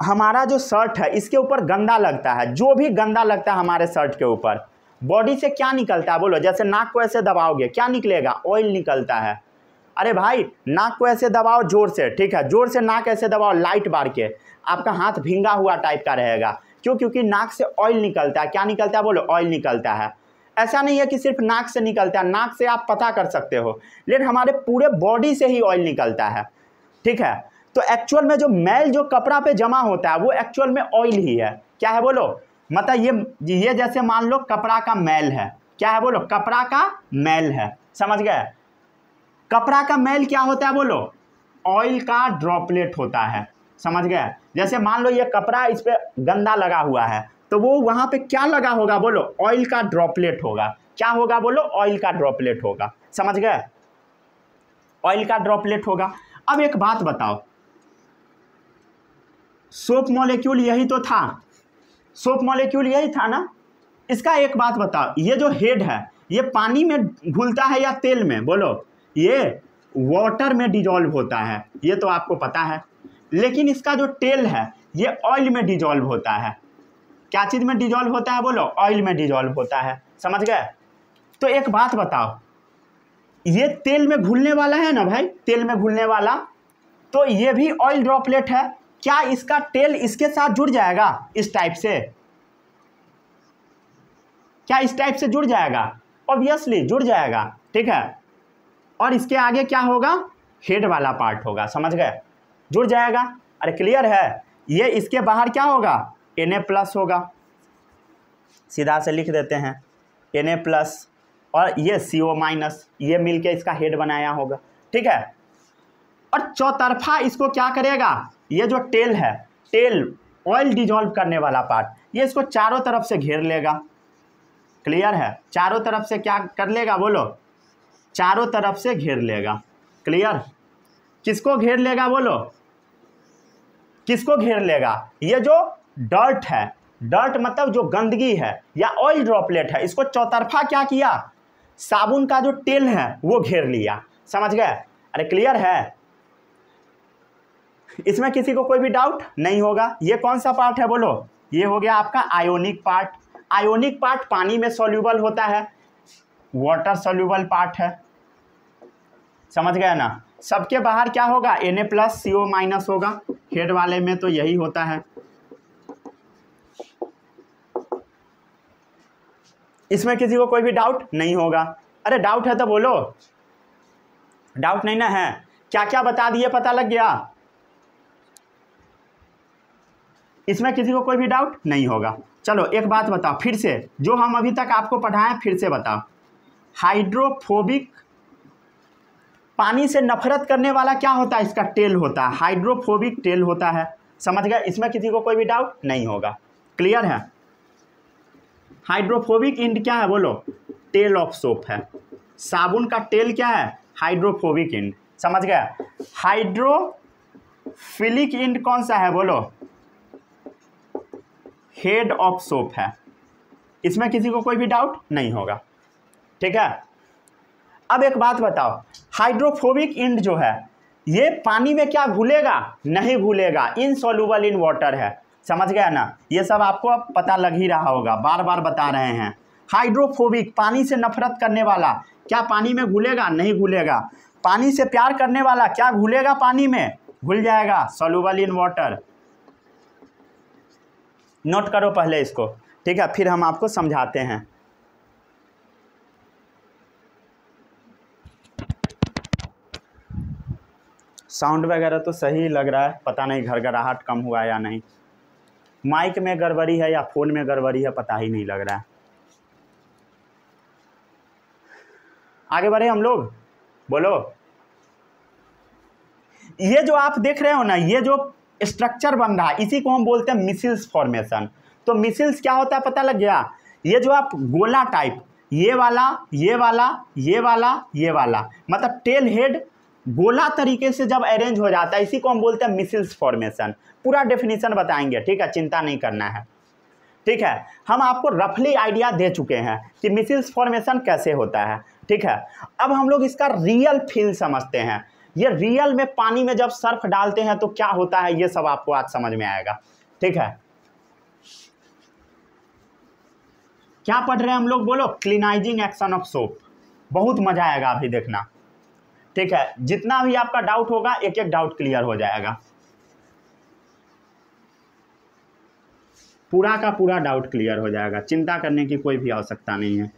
हमारा जो शर्ट है इसके ऊपर गंदा लगता है, जो भी गंदा लगता है हमारे शर्ट के ऊपर, बॉडी से क्या निकलता है बोलो? जैसे नाक को ऐसे दबाओगे क्या निकलेगा? ऑयल निकलता है। अरे भाई नाक को ऐसे दबाओ जोर से, ठीक है, जोर से नाक ऐसे दबाओ लाइट बार के, आपका हाथ भींगा हुआ टाइप का रहेगा। क्यों? क्योंकि नाक से ऑयल निकलता है। क्या निकलता है बोलो? ऑयल निकलता है। ऐसा नहीं है कि सिर्फ नाक से निकलता है, नाक से आप पता कर सकते हो, लेकिन हमारे पूरे बॉडी से ही ऑयल निकलता है, ठीक है। तो एक्चुअल में जो मैल जो कपड़ा पे जमा होता है वो एक्चुअल में ऑयल ही है। क्या है बोलो? मतलब ये जैसे मान लो कपड़ा का मैल है। क्या है बोलो? कपड़ा का मैल है, समझ गए। कपड़ा का मैल क्या होता है बोलो? ऑयल का ड्रॉपलेट होता है, समझ गए। जैसे मान लो ये कपड़ा, इस पे गंदा लगा हुआ है, तो वो वहां पे क्या लगा होगा बोलो? ऑयल का ड्रॉपलेट होगा। क्या होगा बोलो? ऑयल का ड्रॉपलेट होगा, समझ गए, ऑयल का ड्रॉपलेट होगा। अब एक बात बताओ, सोप मॉलिक्यूल यही तो था, सोप मॉलिक्यूल यही था ना। इसका एक बात बताओ, ये जो हेड है ये पानी में घुलता है या तेल में बोलो? ये वाटर में डिजॉल्व होता है, ये तो आपको पता है। लेकिन इसका जो टेल है ये ऑयल में डिजॉल्व होता है। क्या चीज़ में डिजॉल्व होता है बोलो? ऑयल में डिजॉल्व होता है, समझ गए। तो एक बात बताओ, ये तेल में घुलने वाला है ना भाई, तेल में घुलने वाला, तो ये भी ऑयल ड्रॉपलेट है। क्या इसका टेल इसके साथ जुड़ जाएगा इस टाइप से? क्या इस टाइप से जुड़ जाएगा? ऑब्वियसली जुड़ जाएगा, ठीक है। और इसके आगे क्या होगा? हेड वाला पार्ट होगा, समझ गए, जुड़ जाएगा। अरे क्लियर है। ये इसके बाहर क्या होगा? Na+ होगा, सीधा से लिख देते हैं Na+, और ये CO-, ये मिलके इसका हेड बनाया होगा, ठीक है। और चौतरफा इसको क्या करेगा? ये जो टेल है, टेल ऑयल डिजॉल्व करने वाला पार्ट, ये इसको चारों तरफ से घेर लेगा। क्लियर है? चारों तरफ से क्या कर लेगा बोलो? चारों तरफ से घेर लेगा। क्लियर? किसको घेर लेगा बोलो? किसको घेर लेगा? ये जो डर्ट है, डर्ट मतलब जो गंदगी है या ऑयल ड्रॉपलेट है, इसको चौतरफा क्या किया? साबुन का जो टेल है वो घेर लिया, समझ गए। अरे क्लियर है? इसमें किसी को कोई भी डाउट नहीं होगा। ये कौन सा पार्ट है बोलो? ये हो गया आपका आयोनिक पार्ट। आयोनिक पार्ट पानी में सॉल्यूबल होता है, वाटर सॉल्यूबल पार्ट है, समझ गए ना। सबके बाहर क्या होगा? Na+ CO- होगा। हेड वाले में तो यही होता है। इसमें किसी को कोई भी डाउट नहीं होगा। अरे डाउट है तो बोलो, डाउट नहीं ना है? क्या क्या बता दिए, पता लग गया। इसमें किसी को कोई भी डाउट नहीं होगा। चलो एक बात बताओ फिर से, जो हम अभी तक आपको पढ़ाएं फिर से बताओ। हाइड्रोफोबिक, पानी से नफरत करने वाला क्या होता है? इसका टेल होता है, हाइड्रोफोबिक टेल होता है, समझ गए। इसमें किसी को कोई भी डाउट नहीं होगा। क्लियर है? हाइड्रोफोबिक इंड क्या है बोलो? टेल ऑफ सोप है। साबुन का टेल क्या है? हाइड्रोफोबिक इंड, समझ गए। हाइड्रोफिलिक इंड कौन सा है बोलो? हेड ऑफ सोप है। इसमें किसी को कोई भी डाउट नहीं होगा, ठीक है। अब एक बात बताओ, हाइड्रोफोबिक इंड जो है ये पानी में क्या घुलेगा? नहीं घुलेगा, इनसॉल्युबल इन वाटर है, समझ गया ना। ये सब आपको अब पता लग ही रहा होगा, बार बार बता रहे हैं। हाइड्रोफोबिक, पानी से नफरत करने वाला, क्या पानी में घुलेगा? नहीं घुलेगा। पानी से प्यार करने वाला क्या घुलेगा? पानी में घुल जाएगा, सॉल्युबल इन वाटर। नोट करो पहले इसको, ठीक है, फिर हम आपको समझाते हैं। साउंड वगैरह तो सही लग रहा है, पता नहीं घरघराहट कम हुआ या नहीं, माइक में गड़बड़ी है या फ़ोन में गड़बड़ी है, पता ही नहीं लग रहा है। आगे बढ़े हम लोग, बोलो। ये जो आप देख रहे हो ना, ये जो स्ट्रक्चर बन रहा है इसी को हम बोलते हैं मिसिल्स फॉर्मेशन। तो मिसिल्स क्या होता है पता लग गया? ये जो आप गोला टाइप, ये वाला ये वाला ये वाला ये वाला, मतलब टेल हेड गोला तरीके से जब अरेंज हो जाता है इसी को हम बोलते हैं मिसिल्स फॉर्मेशन। पूरा डेफिनेशन बताएंगे, ठीक है, चिंता नहीं करना है, ठीक है। हम आपको रफली आइडिया दे चुके हैं कि मिसिल्स फॉर्मेशन कैसे होता है, ठीक है। अब हम लोग इसका रियल फील समझते हैं। ये रियल में पानी में जब सर्फ डालते हैं तो क्या होता है, ये सब आपको आज समझ में आएगा, ठीक है। क्या पढ़ रहे हैं हम लोग, बोलो? क्लीनाइजिंग एक्शन ऑफ सोप। बहुत मजा आएगा अभी देखना, ठीक है। जितना भी आपका डाउट होगा एक एक डाउट क्लियर हो जाएगा, पूरा का पूरा डाउट क्लियर हो जाएगा, चिंता करने की कोई भी आवश्यकता नहीं है।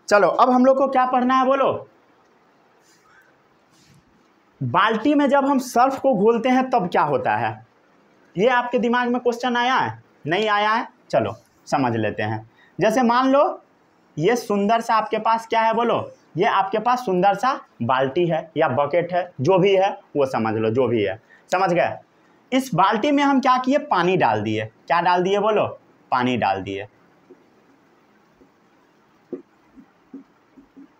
चलो अब हम लोग को क्या पढ़ना है, बोलो? बाल्टी में जब हम सर्फ को घोलते हैं तब क्या होता है? ये आपके दिमाग में क्वेश्चन आया है? नहीं आया है? चलो समझ लेते हैं। जैसे मान लो ये सुंदर सा आपके पास क्या है, बोलो? ये आपके पास सुंदर सा बाल्टी है या बकेट है, जो भी है वो समझ लो, जो भी है, समझ गए। इस बाल्टी में हम क्या किए, पानी डाल दिए। क्या डाल दिए, बोलो? पानी डाल दिए,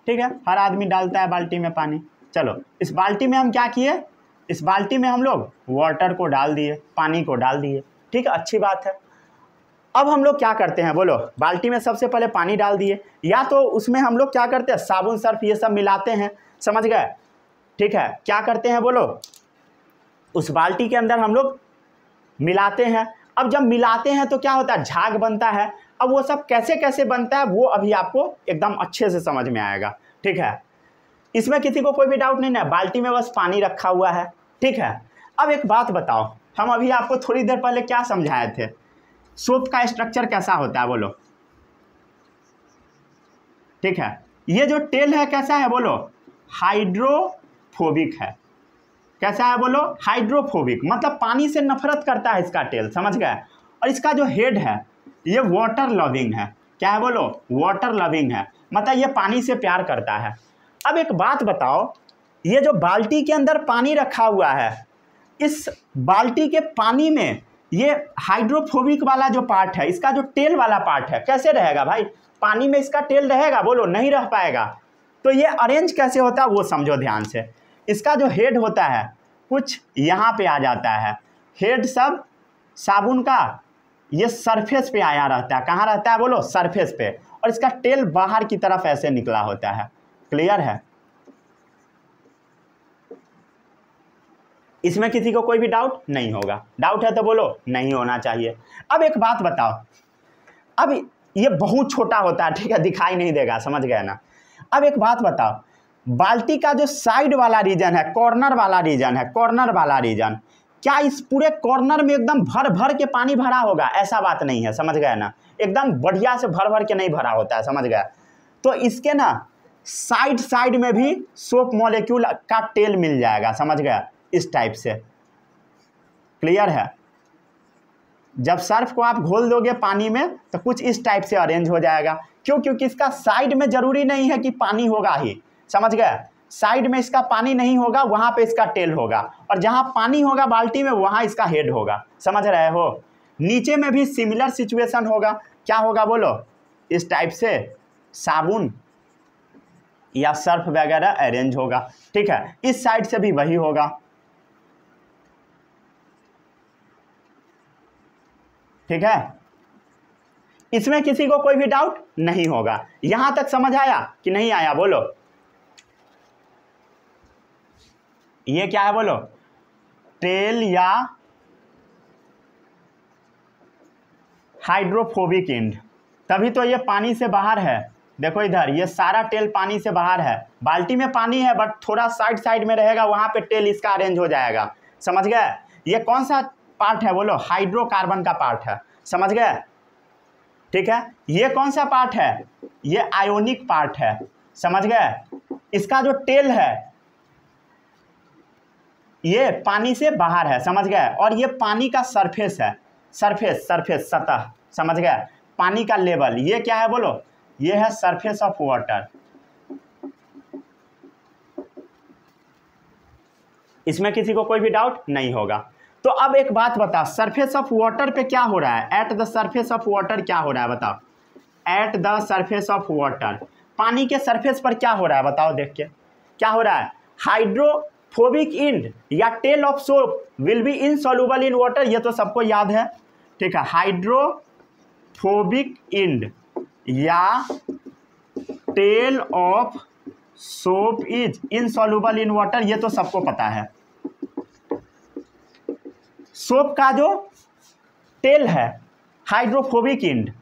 ठीक है। हर आदमी डालता है बाल्टी में पानी। चलो इस बाल्टी में हम क्या किए, इस बाल्टी में हम लोग वाटर को डाल दिए, पानी को डाल दिए, ठीक है, अच्छी बात है। अब हम लोग क्या करते हैं, बोलो? बाल्टी में सबसे पहले पानी डाल दिए, या तो उसमें हम लोग क्या करते हैं, साबुन सर्फ ये सब मिलाते हैं, समझ गए, ठीक है। क्या करते हैं, बोलो? उस बाल्टी के अंदर हम लोग मिलाते हैं। अब जब मिलाते हैं तो क्या होता है, झाग बनता है। अब वो सब कैसे कैसे बनता है वो अभी आपको एकदम अच्छे से समझ में आएगा, ठीक है। इसमें किसी को कोई भी डाउट नहीं है, बाल्टी में बस पानी रखा हुआ है, ठीक है। अब एक बात बताओ, हम अभी आपको थोड़ी देर पहले क्या समझाए थे, सोप का स्ट्रक्चर कैसा होता है, बोलो? ठीक है, ये जो टेल है कैसा है, बोलो? हाइड्रोफोबिक है। कैसा है, बोलो? हाइड्रोफोबिक, मतलब पानी से नफरत करता है इसका टेल, समझ गए। और इसका जो हेड है ये वाटर लविंग है। क्या है, बोलो? वाटर लविंग है, मतलब ये पानी से प्यार करता है। अब एक बात बताओ, ये जो बाल्टी के अंदर पानी रखा हुआ है, इस बाल्टी के पानी में ये हाइड्रोफोबिक वाला जो पार्ट है, इसका जो टेल वाला पार्ट है, कैसे रहेगा भाई? पानी में इसका टेल रहेगा, बोलो? नहीं रह पाएगा। तो ये अरेंज कैसे होता है वो समझो ध्यान से। इसका जो हेड होता है कुछ यहाँ पे आ जाता है, हेड सब साबुन का ये सरफेस पे आया रहता है। कहाँ रहता है, बोलो? सरफेस पे। और इसका टेल बाहर की तरफ ऐसे निकला होता है। क्लियर है? इसमें किसी को कोई भी डाउट नहीं होगा? डाउट है तो बोलो, नहीं होना चाहिए। अब एक बात बताओ, अब ये बहुत छोटा होता है, ठीक है, दिखाई नहीं देगा, समझ गए ना। अब एक बात बताओ, बाल्टी का जो साइड वाला रीजन है, कॉर्नर वाला रीजन है, कॉर्नर वाला रीजन, क्या इस पूरे कॉर्नर में एकदम भर भर के पानी भरा होगा? ऐसा बात नहीं है, समझ गए ना। एकदम बढ़िया से भर भर के नहीं भरा होता है, समझ गए। तो इसके ना साइड साइड में भी सोप मॉलिक्यूल का टेल मिल जाएगा, समझ गए, इस टाइप से। क्लियर है? जब सर्फ को आप घोल दोगे पानी में तो कुछ इस टाइप से अरेंज हो जाएगा। क्यों? क्योंकि इसका साइड में जरूरी नहीं है कि पानी होगा ही, समझ गए। साइड में इसका पानी नहीं होगा, वहां पे इसका टेल होगा, और जहां पानी होगा बाल्टी में वहां इसका हेड होगा, समझ रहे हो। नीचे में भी सिमिलर सिचुएशन होगा। क्या होगा, बोलो? इस टाइप से साबुन या सर्फ वगैरह अरेंज होगा, ठीक है। इस साइड से भी वही होगा, ठीक है। इसमें किसी को कोई भी डाउट नहीं होगा? यहां तक समझ आया कि नहीं आया, बोलो? ये क्या है, बोलो? टेल या हाइड्रोफोबिक एंड। तभी तो ये पानी से बाहर है। देखो इधर, ये सारा टेल पानी से बाहर है। बाल्टी में पानी है बट थोड़ा साइड साइड में रहेगा, वहां पे टेल इसका अरेंज हो जाएगा, समझ गए। ये कौन सा पार्ट है, बोलो? हाइड्रोकार्बन का पार्ट है, समझ गए। ठीक है, ये कौन सा पार्ट है, ये आयोनिक पार्ट है, समझ गए। इसका जो टेल है ये पानी से बाहर है, समझ गए। और ये पानी का सरफेस है, सरफेस सतह, समझ गए। पानी का लेवल ये क्या है बोलो, ये है सरफेस ऑफ वाटर। इसमें किसी को कोई भी डाउट नहीं होगा। तो अब एक बात बता, सरफेस ऑफ वाटर पे क्या हो रहा है, at the surface of water क्या हो रहा है बताओ, at the surface of water, पानी के सरफेस पर क्या हो रहा है बताओ, देख के क्या हो रहा है, हाइड्रोफोबिक इंड या tail of soap will be insoluble in water, ये तो सबको याद है, ठीक है। हाइड्रोफोबिक इंड या tail of soap is insoluble in water, ये तो सबको पता है। सोप का जो टेल है, हाइड्रोफोबिक इंड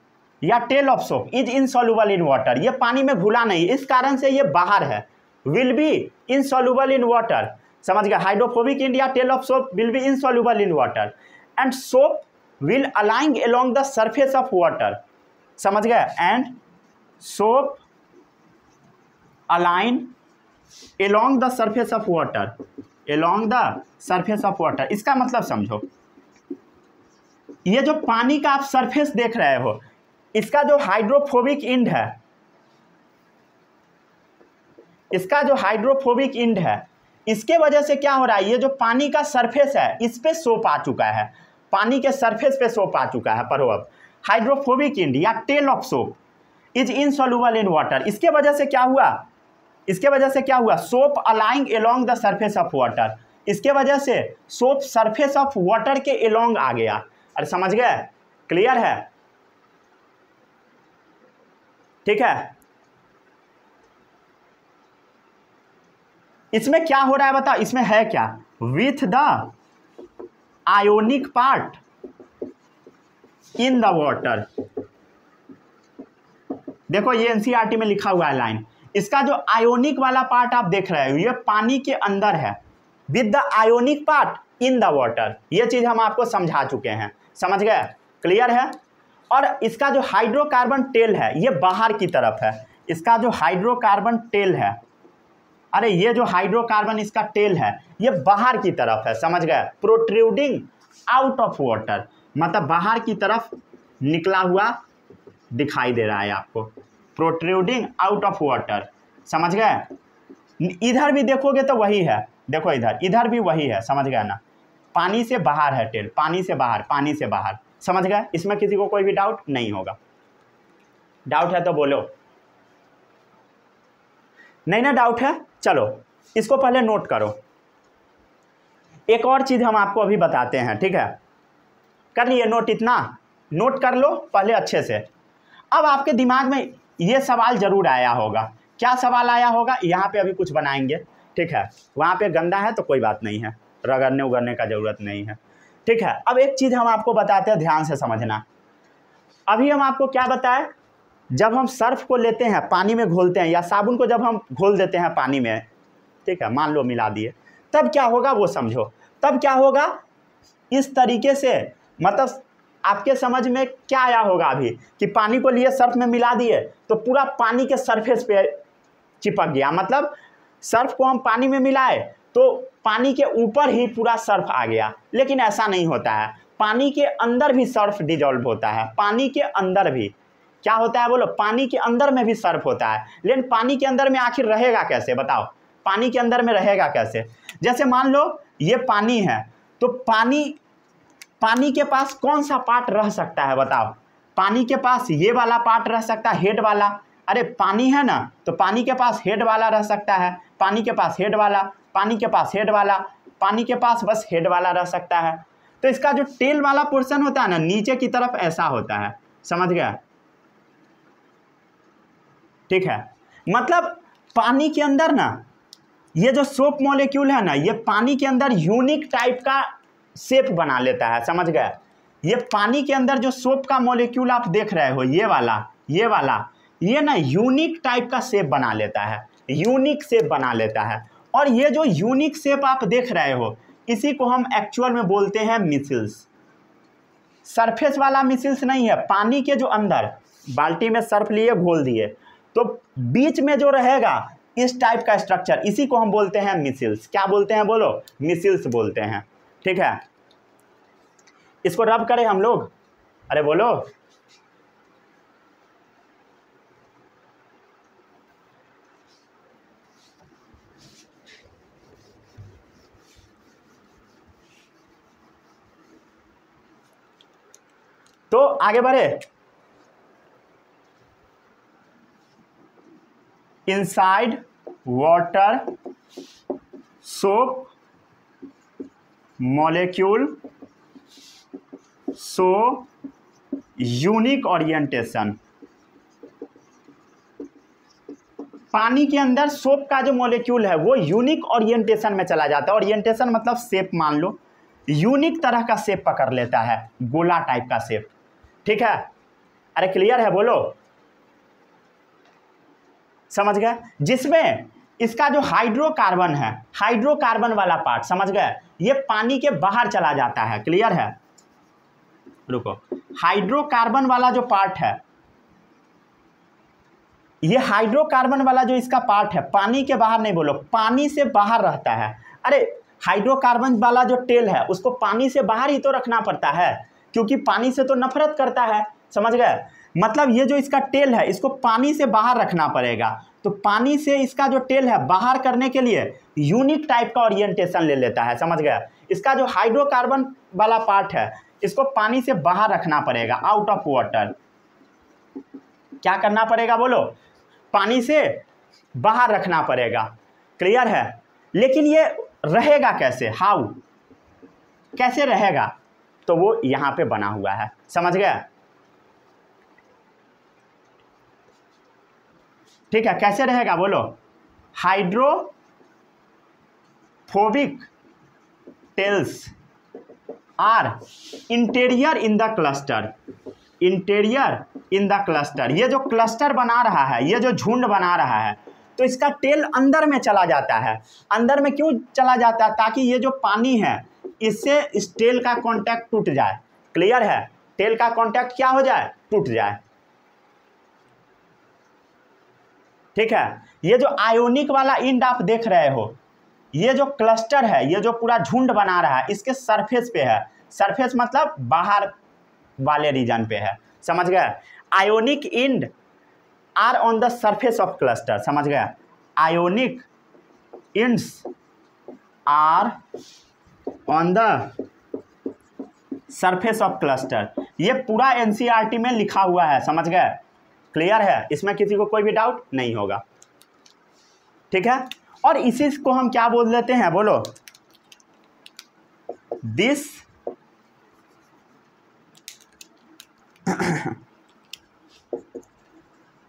या tail of soap is insoluble in water, ये पानी में घुला नहीं, इस कारण से ये बाहर है, will be insoluble in water, समझ गया। हाइड्रोफोबिक इंड या tail of soap will be insoluble in water and soap will अलाइंग along the surface of water, समझ गए। And soap align along the surface of water, along the surface of water, इसका मतलब समझो, ये जो पानी का आप सरफेस देख रहे हो, इसका जो हाइड्रोफोबिक इंड है, इसका जो हाइड्रोफोबिक इंड है, इसके वजह से क्या हो रहा है, ये जो पानी का सरफेस है इस पे सोप आ चुका है, पानी के सरफेस पे सोप आ चुका है। पढ़ो अब, हाइड्रोफोबिक इंड या tail of soap is insoluble in water, इसके वजह से क्या हुआ, इसके वजह से क्या हुआ, सोप अलाइंग along the surface of water, इसके वजह से सोप सरफेस ऑफ वाटर के अलोंग आ गया। अरे समझ गए, क्लियर है, ठीक है। इसमें क्या हो रहा है बता, इसमें है क्या, with the ionic part in the water, देखो ये एनसीईआरटी में लिखा हुआ है लाइन, इसका जो आयोनिक वाला पार्ट आप देख रहे हो ये पानी के अंदर है, with the ionic part in the water, ये चीज हम आपको समझा चुके हैं, समझ गए, क्लियर है। और इसका जो हाइड्रोकार्बन टेल है ये बाहर की तरफ है, इसका जो हाइड्रोकार्बन टेल है, अरे ये जो हाइड्रोकार्बन इसका टेल है ये बाहर की तरफ है, समझ गए, प्रोट्रूडिंग आउट ऑफ वाटर, मतलब बाहर की तरफ निकला हुआ दिखाई दे रहा है आपको, प्रोट्रूडिंग आउट ऑफ वाटर, समझ गए। इधर भी देखोगे तो वही है, देखो इधर भी वही है, समझ गए ना, पानी से बाहर है टेल, पानी से बाहर, पानी से बाहर, समझ गए। इसमें किसी को कोई भी डाउट नहीं होगा, डाउट है तो बोलो, नहीं ना डाउट है, चलो इसको पहले नोट करो। एक और चीज़ हम आपको अभी बताते हैं, ठीक है, कर लिए नोट, इतना नोट कर लो पहले अच्छे से। अब आपके दिमाग में ये सवाल जरूर आया होगा, क्या सवाल आया होगा, यहाँ पे अभी कुछ बनाएंगे, ठीक है, वहाँ पे गंदा है तो कोई बात नहीं है, रगड़ने उगड़ने का ज़रूरत नहीं है, ठीक है। अब एक चीज़ हम आपको बताते हैं, ध्यान से समझना। अभी हम आपको क्या बताएं, जब हम सर्फ को लेते हैं पानी में घोलते हैं, या साबुन को जब हम घोल देते हैं पानी में, ठीक है, मान लो मिला दिए, तब क्या होगा वो समझो, तब क्या होगा, इस तरीके से, मतलब आपके समझ में क्या आया होगा अभी कि पानी को लिए सर्फ में मिला दिए तो पूरा पानी के सरफेस पे चिपक गया, मतलब सर्फ को हम पानी में मिलाए तो पानी के ऊपर ही पूरा सर्फ आ गया, लेकिन ऐसा नहीं होता है, पानी के अंदर भी सर्फ डिजॉल्व होता है, पानी के अंदर भी क्या होता है बोलो, पानी के अंदर में भी सर्फ होता है, लेकिन पानी के अंदर में आखिर रहेगा कैसे बताओ, पानी के अंदर में रहेगा कैसे। जैसे मान लो ये पानी है, तो पानी के पास कौन सा पार्ट रह सकता है बताओ, पानी के पास ये वाला पार्ट रह सकता है, हेड वाला, अरे पानी है ना, तो पानी के पास हेड वाला रह सकता है, पानी के पास हेड वाला, पानी के पास हेड वाला, पानी के पास बस हेड वाला रह सकता है। तो इसका जो टेल वाला पोर्शन होता है ना, नीचे की तरफ ऐसा होता है, समझ गया, ठीक है। मतलब पानी के अंदर ना ये जो सोप मॉलिक्यूल है ना, ये पानी के अंदर यूनिक टाइप का शेप बना लेता है, समझ गए। ये पानी के अंदर जो सोप का मॉलिक्यूल आप देख रहे हो, ये वाला ये ना यूनिक टाइप का शेप बना लेता है, यूनिक शेप बना लेता है। और ये जो यूनिक शेप आप देख रहे हो, इसी को हम एक्चुअल में बोलते हैं मिसल्स, सरफेस वाला मिसिल्स नहीं है, पानी के जो अंदर बाल्टी में सर्फ लिए घोल दिए तो बीच में जो रहेगा इस टाइप का स्ट्रक्चर, इसी को हम बोलते हैं मिसिल्स। क्या बोलते हैं बोलो? मिसिल्स बोलते हैं। ठीक है, इसको रब करें हम लोग, अरे बोलो। तो आगे बढ़े। Inside water soap molecule so unique orientation. पानी के अंदर सोप का जो मॉलिक्यूल है वो यूनिक ओरिएंटेशन में चला जाता है। ओरिएंटेशन मतलब शेप, मान लो यूनिक तरह का शेप पकड़ लेता है, गोला टाइप का शेप। ठीक है, अरे क्लियर है बोलो, समझ गए? जिसमें इसका जो हाइड्रोकार्बन है, हाइड्रोकार्बन वाला पार्ट, समझ गए, ये पानी के बाहर चला जाता है। क्लियर है? रुको, हाइड्रोकार्बन वाला जो पार्ट है, ये हाइड्रोकार्बन वाला जो इसका पार्ट है पानी के बाहर नहीं, बोलो पानी से बाहर रहता है। अरे हाइड्रोकार्बन वाला जो टेल है उसको पानी से बाहर ही तो रखना पड़ता है, क्योंकि पानी से तो नफरत करता है। समझ गए? मतलब ये जो इसका टेल है इसको पानी से बाहर रखना पड़ेगा। तो पानी से इसका जो टेल है बाहर करने के लिए यूनिक टाइप का ओरिएंटेशन ले लेता है। समझ गया? इसका जो हाइड्रोकार्बन वाला पार्ट है इसको पानी से बाहर रखना पड़ेगा, आउट ऑफ वाटर। क्या करना पड़ेगा बोलो? पानी से बाहर रखना पड़ेगा। क्लियर है? लेकिन ये रहेगा कैसे? हाउ, कैसे रहेगा? तो वो यहां पे बना हुआ है। समझ गया? ठीक है, कैसे रहेगा बोलो? Hydrophobic tails are interior in the cluster. Interior in the cluster, ये जो क्लस्टर बना रहा है, ये जो झुंड बना रहा है, तो इसका टेल अंदर में चला जाता है। अंदर में क्यों चला जाता है? ताकि ये जो पानी है इससे इस टेल का कांटेक्ट टूट जाए। क्लियर है? टेल का कांटेक्ट क्या हो जाए? टूट जाए। ठीक है, ये जो आयोनिक वाला इंड आप देख रहे हो, ये जो क्लस्टर है, ये जो पूरा झुंड बना रहा है, इसके सरफेस पे है। सरफेस मतलब बाहर वाले रीजन पे है। समझ गए? Ionic end are on the surface of cluster. समझ गए? Ionic ends are on the surface of cluster. ये पूरा एनसीईआरटी में लिखा हुआ है। समझ गए? क्लियर है? इसमें किसी को कोई भी डाउट नहीं होगा। ठीक है, और इसी को हम क्या बोल देते हैं बोलो?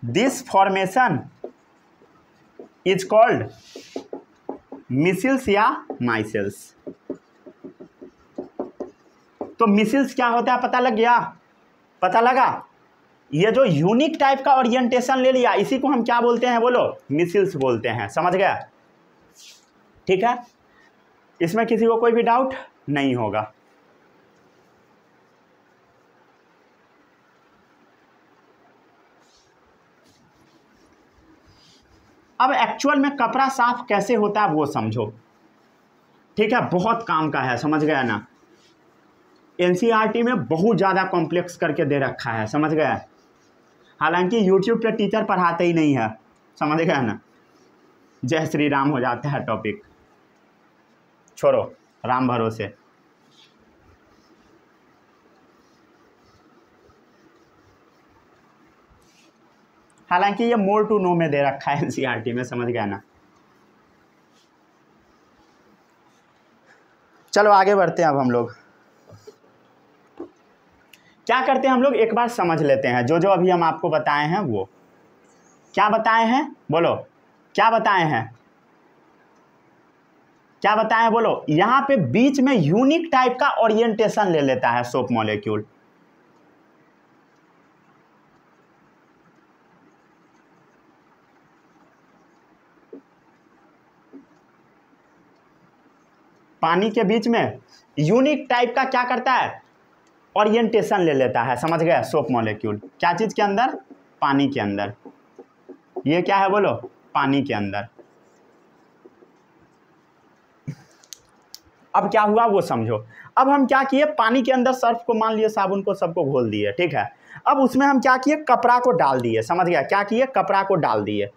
This formation is called measles या माइसेल्स। तो मिसिल्स क्या होता है पता लग गया? पता लगा? ये जो यूनिक टाइप का ओरिएंटेशन ले लिया इसी को हम क्या बोलते हैं बोलो? मिसिल्स बोलते हैं। समझ गया? ठीक है, इसमें किसी को कोई भी डाउट नहीं होगा। अब एक्चुअल में कपड़ा साफ कैसे होता है वो समझो। ठीक है, बहुत काम का है। समझ गया ना? एनसीईआरटी में बहुत ज़्यादा कॉम्प्लेक्स करके दे रखा है। समझ गया? हालांकि यूट्यूब पे टीचर पढ़ाते ही नहीं है। समझ गया ना? जय श्री राम हो जाता है टॉपिक, छोड़ो, राम भरोसे। हालांकि ये मोर टू नो में दे रखा है एनसीईआरटी में। समझ गया ना? चलो आगे बढ़ते हैं। अब हम लोग क्या करते हैं? हम लोग एक बार समझ लेते हैं जो जो अभी हम आपको बताए हैं। वो क्या बताए हैं बोलो? क्या बताए हैं? क्या बताए हैं बोलो? यहां पे बीच में यूनिक टाइप का ओरिएंटेशन ले लेता है सोप मॉलिक्यूल। पानी के बीच में यूनिक टाइप का क्या करता है? ओरिएंटेशन ले लेता है, समझ गए, सोप मॉलिक्यूल क्या चीज़ के अंदर, पानी के अंदर। ये क्या है बोलो, पानी के अंदर। अब क्या हुआ वो समझो। अब हम क्या किए, पानी के अंदर सर्फ को मान लिए, साबुन को, सबको घोल दिए, ठीक है। अब उसमें हम क्या किए, कपड़ा को डाल दिए, समझ गया, क्या किए, कपड़ा को डाल दिए।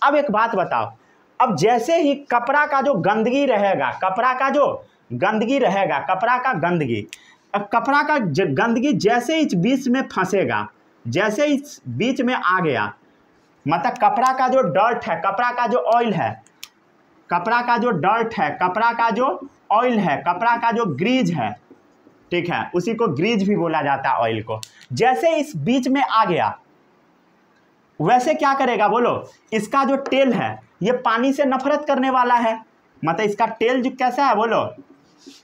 अब एक बात बताओ, अब जैसे ही कपड़ा का जो गंदगी रहेगा, कपड़ा का जो गंदगी रहेगा, कपड़ा का गंदगी, अब कपड़ा का गंदगी जैसे इस बीच में फंसेगा, जैसे इस बीच में आ गया, मतलब कपड़ा का जो डर्ट है, कपड़ा का जो ऑयल है, कपड़ा का जो डर्ट है, कपड़ा का जो ऑयल है, कपड़ा का जो ग्रीज है, ठीक है, उसी को ग्रीज भी बोला जाता है ऑयल को। जैसे इस बीच में आ गया, वैसे क्या करेगा बोलो, इसका जो टेल है ये पानी से नफरत करने वाला है, मतलब इसका टेल जो कैसा है बोलो,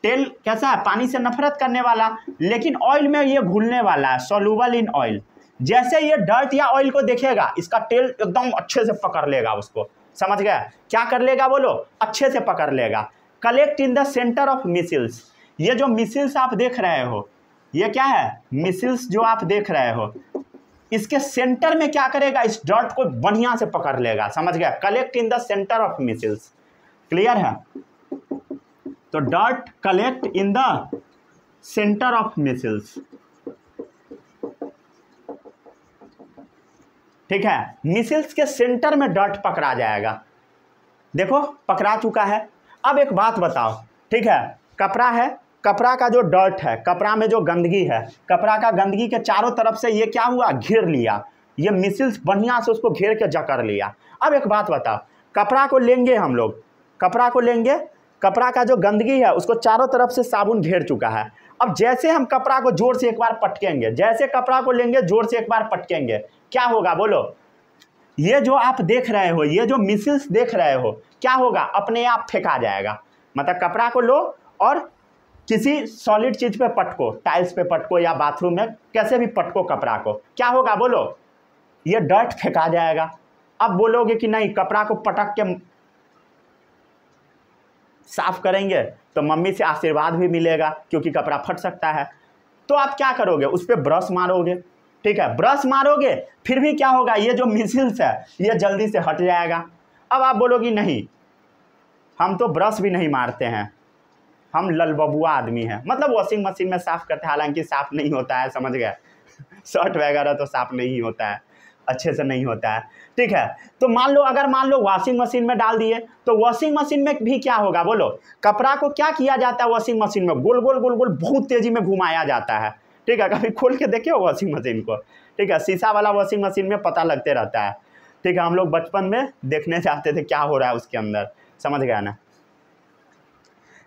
टेल कैसा है, पानी से नफरत करने वाला, लेकिन ऑयल में ये घुलने वाला है, सॉल्युबल इन ऑयल। जैसे ये डर्ट या ऑयल को देखेगा, इसका टेल एकदम अच्छे से पकड़ लेगा उसको, समझ गया, क्या कर लेगा बोलो, अच्छे से पकड़ लेगा। Collect in the centre of measles, ये जो मिसिल्स आप देख रहे हो, ये क्या है, मिसिल्स जो आप देख रहे हो, इसके सेंटर में क्या करेगा, इस डर्ट को बढ़िया से पकड़ लेगा, समझ गया। Collect in the centre of measles, clear है। तो dirt collect in the centre of measles, ठीक है, मिसिल्स के सेंटर में डर्ट पकड़ा जाएगा। देखो पकड़ा चुका है। अब एक बात बताओ, ठीक है, कपड़ा है, कपड़ा का जो डर्ट है, कपड़ा में जो गंदगी है, कपड़ा का गंदगी के चारों तरफ से ये क्या हुआ, घेर लिया, ये मिसिल्स बढ़िया से उसको घेर के जकड़ लिया। अब एक बात बताओ, कपड़ा को लेंगे हम लोग, कपड़ा को लेंगे, कपड़ा का जो गंदगी है उसको चारों तरफ से साबुन घेर चुका है। अब जैसे हम कपड़ा को जोर से एक बार पटकेंगे, जैसे कपड़ा को लेंगे जोर से एक बार पटकेंगे, क्या होगा बोलो, ये जो आप देख रहे हो, ये जो मिसिल्स देख रहे हो, क्या होगा, अपने आप फेंका जाएगा। मतलब कपड़ा को लो और किसी सॉलिड चीज पे पटको, टाइल्स पे पटको या बाथरूम में कैसे भी पटको कपड़ा को, क्या होगा बोलो, ये डर्ट फेंका जाएगा। अब बोलोगे कि नहीं कपड़ा को पटक के साफ करेंगे तो मम्मी से आशीर्वाद भी मिलेगा क्योंकि कपड़ा फट सकता है, तो आप क्या करोगे, उस पर ब्रश मारोगे, ठीक है, ब्रश मारोगे, फिर भी क्या होगा, ये जो मिसिल्स है ये जल्दी से हट जाएगा। अब आप बोलोगे नहीं हम तो ब्रश भी नहीं मारते हैं, हम ललबबुआ आदमी हैं, मतलब वॉशिंग मशीन में साफ़ करते हैं, हालांकि साफ़ नहीं होता है, समझ गए, शर्ट वगैरह तो साफ़ नहीं होता है, अच्छे से नहीं होता है, ठीक है। तो मान लो अगर मान लो वॉशिंग मशीन में डाल दिए, तो वॉशिंग मशीन में भी क्या होगा बोलो, कपड़ा को क्या किया जाता है वॉशिंग मशीन में, गोल गोल गोल गोल बहुत तेज़ी में घुमाया जाता है, ठीक है, कभी खोल के देखिए वॉशिंग मशीन को, ठीक है, शीशा वाला वॉशिंग मशीन में पता लगते रहता है, ठीक है, हम लोग बचपन में देखने जाते थे क्या हो रहा है उसके अंदर, समझ गया ना।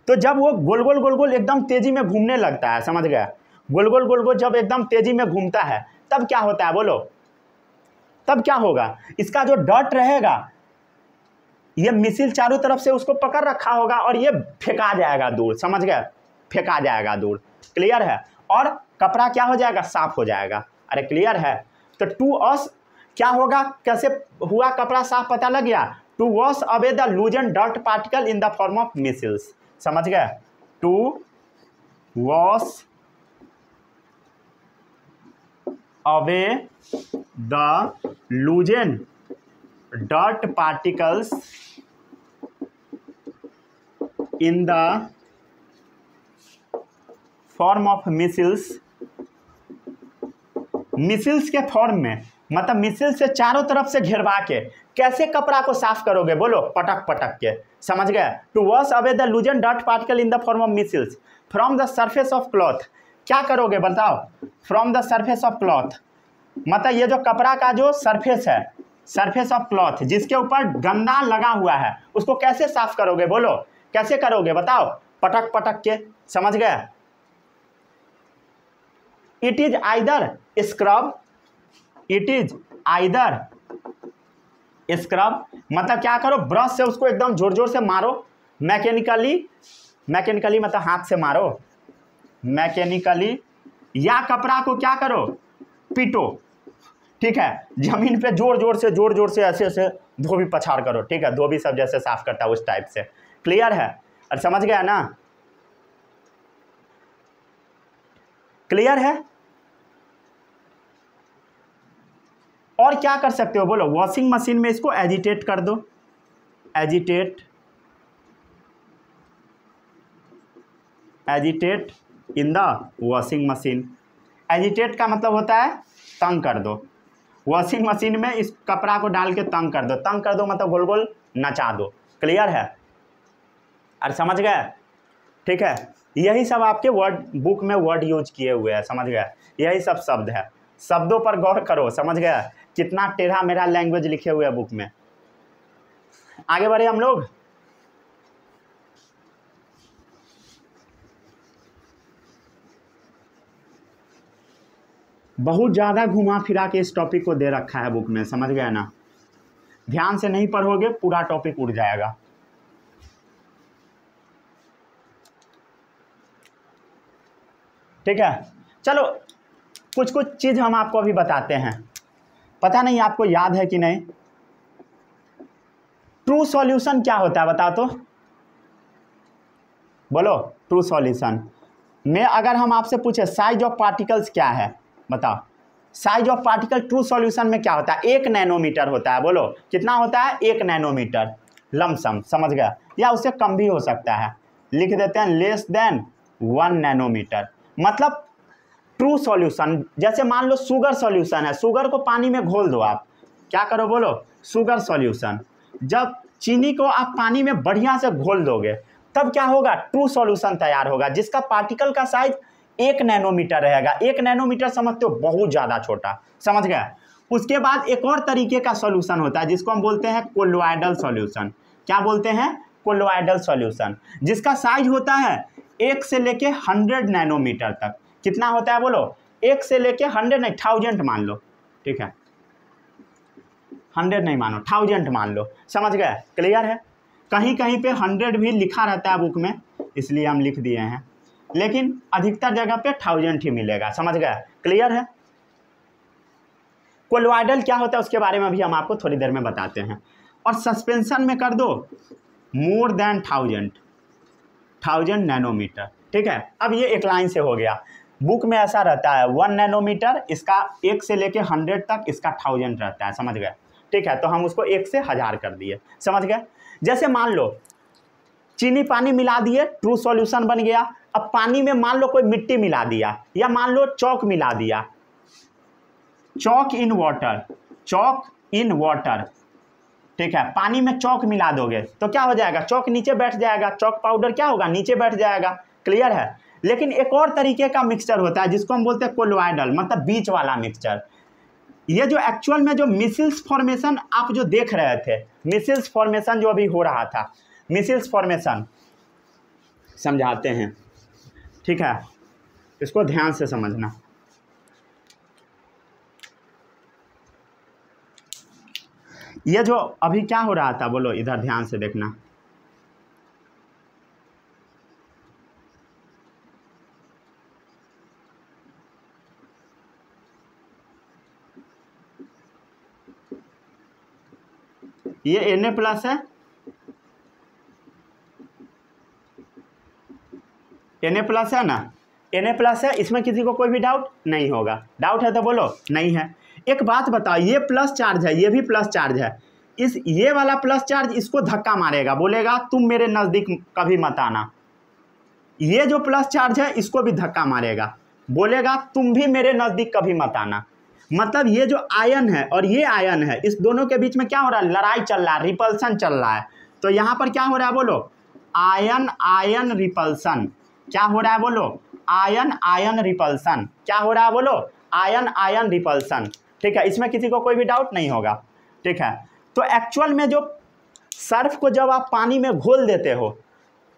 तो जब वो गोल गोल गोल गोल एकदम तेज़ी में घूमने लगता है, समझ गया, गोल गोल गोल गोल जब एकदम तेज़ी में घूमता है तब क्या होता है बोलो, तब क्या होगा, इसका जो डर्ट रहेगा ये मिसिल चारों तरफ से उसको पकड़ रखा होगा और ये फेंका जाएगा दूर, समझ गए, फेंका जाएगा दूर, क्लियर है, और कपड़ा क्या हो जाएगा, साफ हो जाएगा। अरे क्लियर है। तो टू वॉश क्या होगा, कैसे हुआ कपड़ा साफ, पता लग गया, to wash away the loosen dirt particle in the form of micelles, समझ गए, to wash away the loosen dirt particles in the form of micelles, micelles के फॉर्म में, मतलब मिसिल्स से चारों तरफ से घेरवा के कैसे कपड़ा को साफ करोगे बोलो, पटक पटक के, समझ गए। To wash away the loosen dirt particle in the form of micelles from the surface of cloth, क्या करोगे बताओ, from the surface of cloth, मतलब ये जो कपड़ा का जो सरफेस है, सरफेस ऑफ क्लॉथ जिसके ऊपर गंदा लगा हुआ है, उसको कैसे साफ करोगे बोलो, कैसे करोगे बताओ, पटक पटक के, समझ गए। It is either scrub, it is either scrub, मतलब क्या करो, ब्रश से उसको एकदम जोर जोर से मारो, मैकेनिकली, मैकेनिकली मतलब हाथ से मारो, मैकेनिकली, या कपड़ा को क्या करो, पीटो, ठीक है, जमीन पे जोर जोर से ऐसे ऐसे धोबी पछाड़ करो, ठीक है, धोबी सब जैसे साफ करता है उस टाइप से, क्लियर है, और समझ गया ना। क्लियर है? और क्या कर सकते हो बोलो? वॉशिंग मशीन में इसको एजिटेट कर दो, agitate in the washing machine. Agitate का मतलब होता है तंग कर दो। वॉशिंग मशीन में इस कपड़ा को डाल के तंग कर दो। तंग कर दो मतलब गोल गोल नचा दो। क्लियर है? और समझ गए? ठीक है, यही सब आपके वर्ड बुक में वर्ड यूज किए हुए हैं। समझ गए? यही सब शब्द है, शब्दों पर गौर करो। समझ गए? कितना टेढ़ा मेढ़ा लैंग्वेज लिखे हुए हैं बुक में। आगे बढ़े हम लोग। बहुत ज़्यादा घुमा फिरा के इस टॉपिक को दे रखा है बुक में। समझ गए ना? ध्यान से नहीं पढ़ोगे पूरा टॉपिक उड़ जाएगा। ठीक है, चलो कुछ कुछ चीज़ हम आपको अभी बताते हैं। पता नहीं आपको याद है कि नहीं। ट्रू सॉल्यूशन क्या होता है बता तो बोलो। ट्रू सॉल्यूशन में अगर हम आपसे पूछे साइज ऑफ पार्टिकल्स क्या है, बताओ। Size of particle true solution में क्या होता है? 1 नैनोमीटर होता है। बोलो कितना होता है? 1 नैनोमीटर लमसम। समझ गया? या उससे कम भी हो सकता है। लिख देते हैं लेस देन 1 नैनोमीटर। मतलब ट्रू सॉल्यूशन, जैसे मान लो शुगर सॉल्यूशन है। शुगर को पानी में घोल दो आप, क्या करो बोलो? Sugar solution. जब चीनी को आप पानी में बढ़िया से घोल दोगे तब क्या होगा? ट्रू सॉल्यूशन तैयार होगा, जिसका पार्टिकल का साइज 1 नैनोमीटर रहेगा। 1 नैनोमीटर समझते हो? बहुत ज़्यादा छोटा। समझ गए? उसके बाद एक और तरीके का सॉल्यूशन होता है जिसको हम बोलते हैं कोलोइडल सॉल्यूशन। क्या बोलते हैं? कोलोइडल सॉल्यूशन, जिसका साइज होता है 1 से लेके 100 नैनोमीटर तक। कितना होता है बोलो? 1 से लेके 100 नहीं, 1000 मान लो। ठीक है, 100 नहीं मानो, 1000 मान लो। समझ गए? क्लियर है? कहीं कहीं पे 100 भी लिखा रहता है बुक में, इसलिए हम लिख दिए हैं, लेकिन अधिकतर जगह पे 1000 ही मिलेगा। समझ गए? क्लियर है? कोलोइडल क्या होता है उसके बारे में भी हम आपको थोड़ी देर में बताते हैं। और सस्पेंशन में कर दो मोर देन 1000 नैनोमीटर। ठीक है, अब ये एक लाइन से हो गया। बुक में ऐसा रहता है 1 नैनोमीटर, इसका 1 से लेके 100 तक, इसका 1000 रहता है। समझ गए? ठीक है, तो हम उसको 1 से 1000 कर दिए। समझ गए? जैसे मान लो चीनी पानी मिला दिए, ट्रू सॉल्यूशन बन गया। अब पानी में मान लो कोई मिट्टी मिला दिया, या मान लो चौक मिला दिया, चौक in water, Chowk in water. ठीक है, पानी में चौक मिला दोगे तो क्या हो जाएगा? चौक नीचे बैठ जाएगा। चौक पाउडर क्या होगा? नीचे बैठ जाएगा। क्लियर है? लेकिन एक और तरीके का मिक्सचर होता है जिसको हम बोलते हैं कोलोइडल, मतलब बीच वाला मिक्सचर। ये जो एक्चुअल में जो मिसिल्स फॉर्मेशन आप जो देख रहे थे, मिसिल्स फॉर्मेशन जो अभी हो रहा था, मिसिल्स फॉर्मेशन समझाते हैं। ठीक है, इसको ध्यान से समझना। ये जो अभी क्या हो रहा था बोलो, इधर ध्यान से देखना। ये Na+ है, Na+ है ना? Na+ है, इसमें किसी को कोई भी डाउट नहीं होगा। डाउट है तो बोलो नहीं है। एक बात बताओ, ये प्लस चार्ज है, ये भी प्लस चार्ज है। ये वाला प्लस चार्ज इसको धक्का मारेगा, बोलेगा तुम मेरे नज़दीक कभी मत आना। ये जो प्लस चार्ज है इसको भी धक्का मारेगा, बोलेगा तुम भी मेरे नज़दीक कभी मत आना। मतलब ये जो आयन है और ये आयन है, इस दोनों के बीच में क्या हो रहा है? लड़ाई चल रहा है, रिपल्सन चल रहा है। तो यहाँ पर क्या हो रहा है बोलो? Ion ion repulsion. क्या हो रहा है बोलो? Ion ion repulsion. क्या हो रहा है बोलो? Ion ion repulsion. ठीक है, इसमें किसी को कोई भी डाउट नहीं होगा। ठीक है, तो एक्चुअल में जो सर्फ को जब आप पानी में घोल देते हो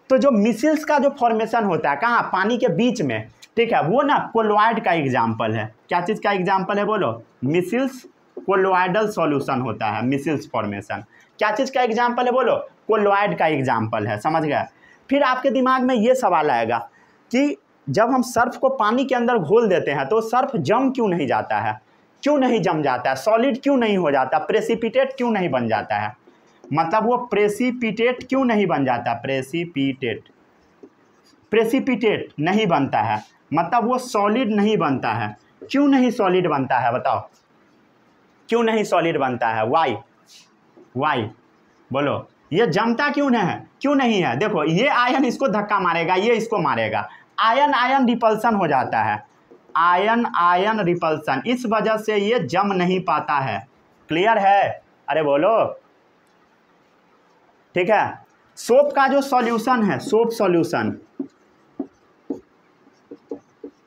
तो जो मिसिल्स का जो फॉर्मेशन होता है, कहाँ? पानी के बीच में। ठीक है, वो ना कोलोइड का एग्जाम्पल है। क्या चीज़ का एग्जाम्पल है बोलो? मिसिल्स कोलोइडल सॉल्यूशन होता है, मिसिल्स फॉर्मेशन। क्या चीज़ का एग्जाम्पल है बोलो? कोलोइड का एग्जाम्पल है। समझ गए? फिर आपके दिमाग में ये सवाल आएगा कि जब हम सर्फ को पानी के अंदर घोल देते हैं तो सर्फ जम क्यों नहीं जाता है? क्यों नहीं जम जाता है? सॉलिड क्यों नहीं हो जाता? प्रेसिपिटेट क्यों नहीं बन जाता है? मतलब वो प्रेसिपिटेट क्यों नहीं बन जाता? प्रेसिपिटेट नहीं बनता है। मतलब वो सॉलिड नहीं बनता है। क्यों नहीं सॉलिड बनता है बताओ, क्यों नहीं सॉलिड बनता है? वाई बोलो, ये जमता क्यों नहीं है? क्यों नहीं है? देखो ये आयन इसको धक्का मारेगा, ये इसको मारेगा, आयन आयन रिपल्सन हो जाता है, आयन आयन रिपल्सन, इस वजह से ये जम नहीं पाता है। क्लियर है? अरे बोलो, ठीक है। सोप का जो सॉल्यूशन है, सोप सॉल्यूशन,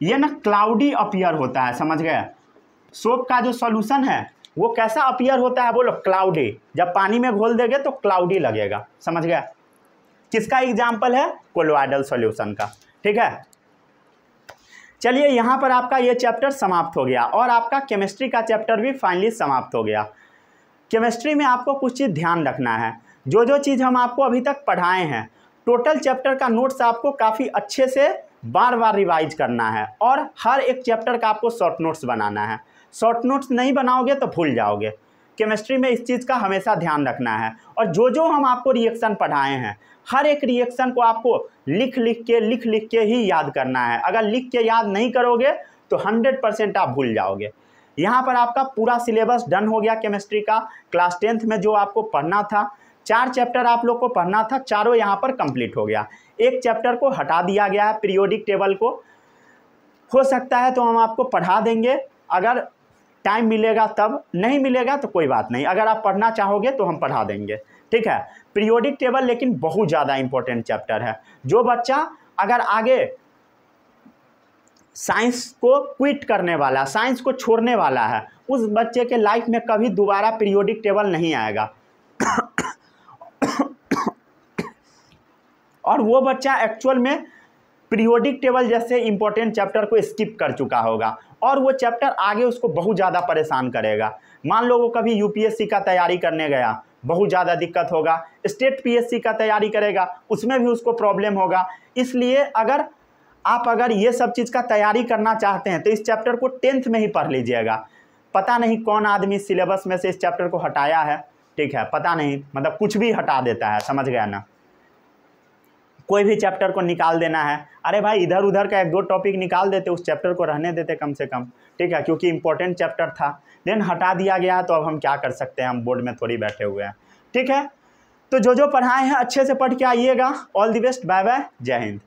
ये ना क्लाउडी अपीयर होता है, समझ गए? सोप का जो सॉल्यूशन है वो कैसा अपीयर होता है? बोलो क्लाउडी। जब पानी में घोल देंगे तो क्लाउडी लगेगा, समझ गए? किसका एग्जाम्पल है? कोलोइडल सॉल्यूशन का, ठीक है। चलिए यहाँ पर आपका ये चैप्टर समाप्त हो गया और आपका केमिस्ट्री का चैप्टर भी फाइनली समाप्त हो गया। केमिस्ट्री में आपको कुछ चीज़ ध्यान रखना है, जो जो चीज़ हम आपको अभी तक पढ़ाए हैं, टोटल चैप्टर का नोट्स आपको काफ़ी अच्छे से बार बार रिवाइज करना है और हर एक चैप्टर का आपको शॉर्ट नोट्स बनाना है। शॉर्ट नोट्स नहीं बनाओगे तो भूल जाओगे। केमिस्ट्री में इस चीज़ का हमेशा ध्यान रखना है। और जो जो हम आपको रिएक्शन पढ़ाए हैं, हर एक रिएक्शन को आपको लिख लिख के ही याद करना है। अगर लिख के याद नहीं करोगे तो 100% आप भूल जाओगे। यहाँ पर आपका पूरा सिलेबस डन हो गया केमिस्ट्री का। क्लास 10th में जो आपको पढ़ना था, 4 चैप्टर आप लोग को पढ़ना था, चारों यहाँ पर कंप्लीट हो गया। एक चैप्टर को हटा दिया गया है, पीरियोडिक टेबल को। हो सकता है तो हम आपको पढ़ा देंगे, अगर टाइम मिलेगा तब, नहीं मिलेगा तो कोई बात नहीं। अगर आप पढ़ना चाहोगे तो हम पढ़ा देंगे, ठीक है। पीरियोडिक टेबल लेकिन बहुत ज़्यादा इंपॉर्टेंट चैप्टर है। जो बच्चा अगर आगे साइंस को क्विट करने वाला, साइंस को छोड़ने वाला है, उस बच्चे के लाइफ में कभी दोबारा पीरियोडिक टेबल नहीं आएगा। और वो बच्चा एक्चुअल में पीरियोडिक टेबल जैसे इंपॉर्टेंट चैप्टर को स्किप कर चुका होगा और वो चैप्टर आगे उसको बहुत ज़्यादा परेशान करेगा। मान लो वो कभी यूपीएससी का तैयारी करने गया, बहुत ज़्यादा दिक्कत होगा। स्टेट पीएससी का तैयारी करेगा, उसमें भी उसको प्रॉब्लम होगा। इसलिए अगर ये सब चीज़ का तैयारी करना चाहते हैं तो इस चैप्टर को 10th में ही पढ़ लीजिएगा। पता नहीं कौन आदमी सिलेबस में से इस चैप्टर को हटाया है, ठीक है, पता नहीं, मतलब कुछ भी हटा देता है, समझ गया ना। कोई भी चैप्टर को निकाल देना है, अरे भाई इधर उधर का 1-2 टॉपिक निकाल देते, उस चैप्टर को रहने देते कम से कम, ठीक है, क्योंकि इंपॉर्टेंट चैप्टर था। देन हटा दिया गया है तो अब हम क्या कर सकते हैं, हम बोर्ड में थोड़ी बैठे हुए हैं, ठीक है। तो जो जो पढ़ाए हैं अच्छे से पढ़ के आइएगा। All the best, bye bye, जय हिंद।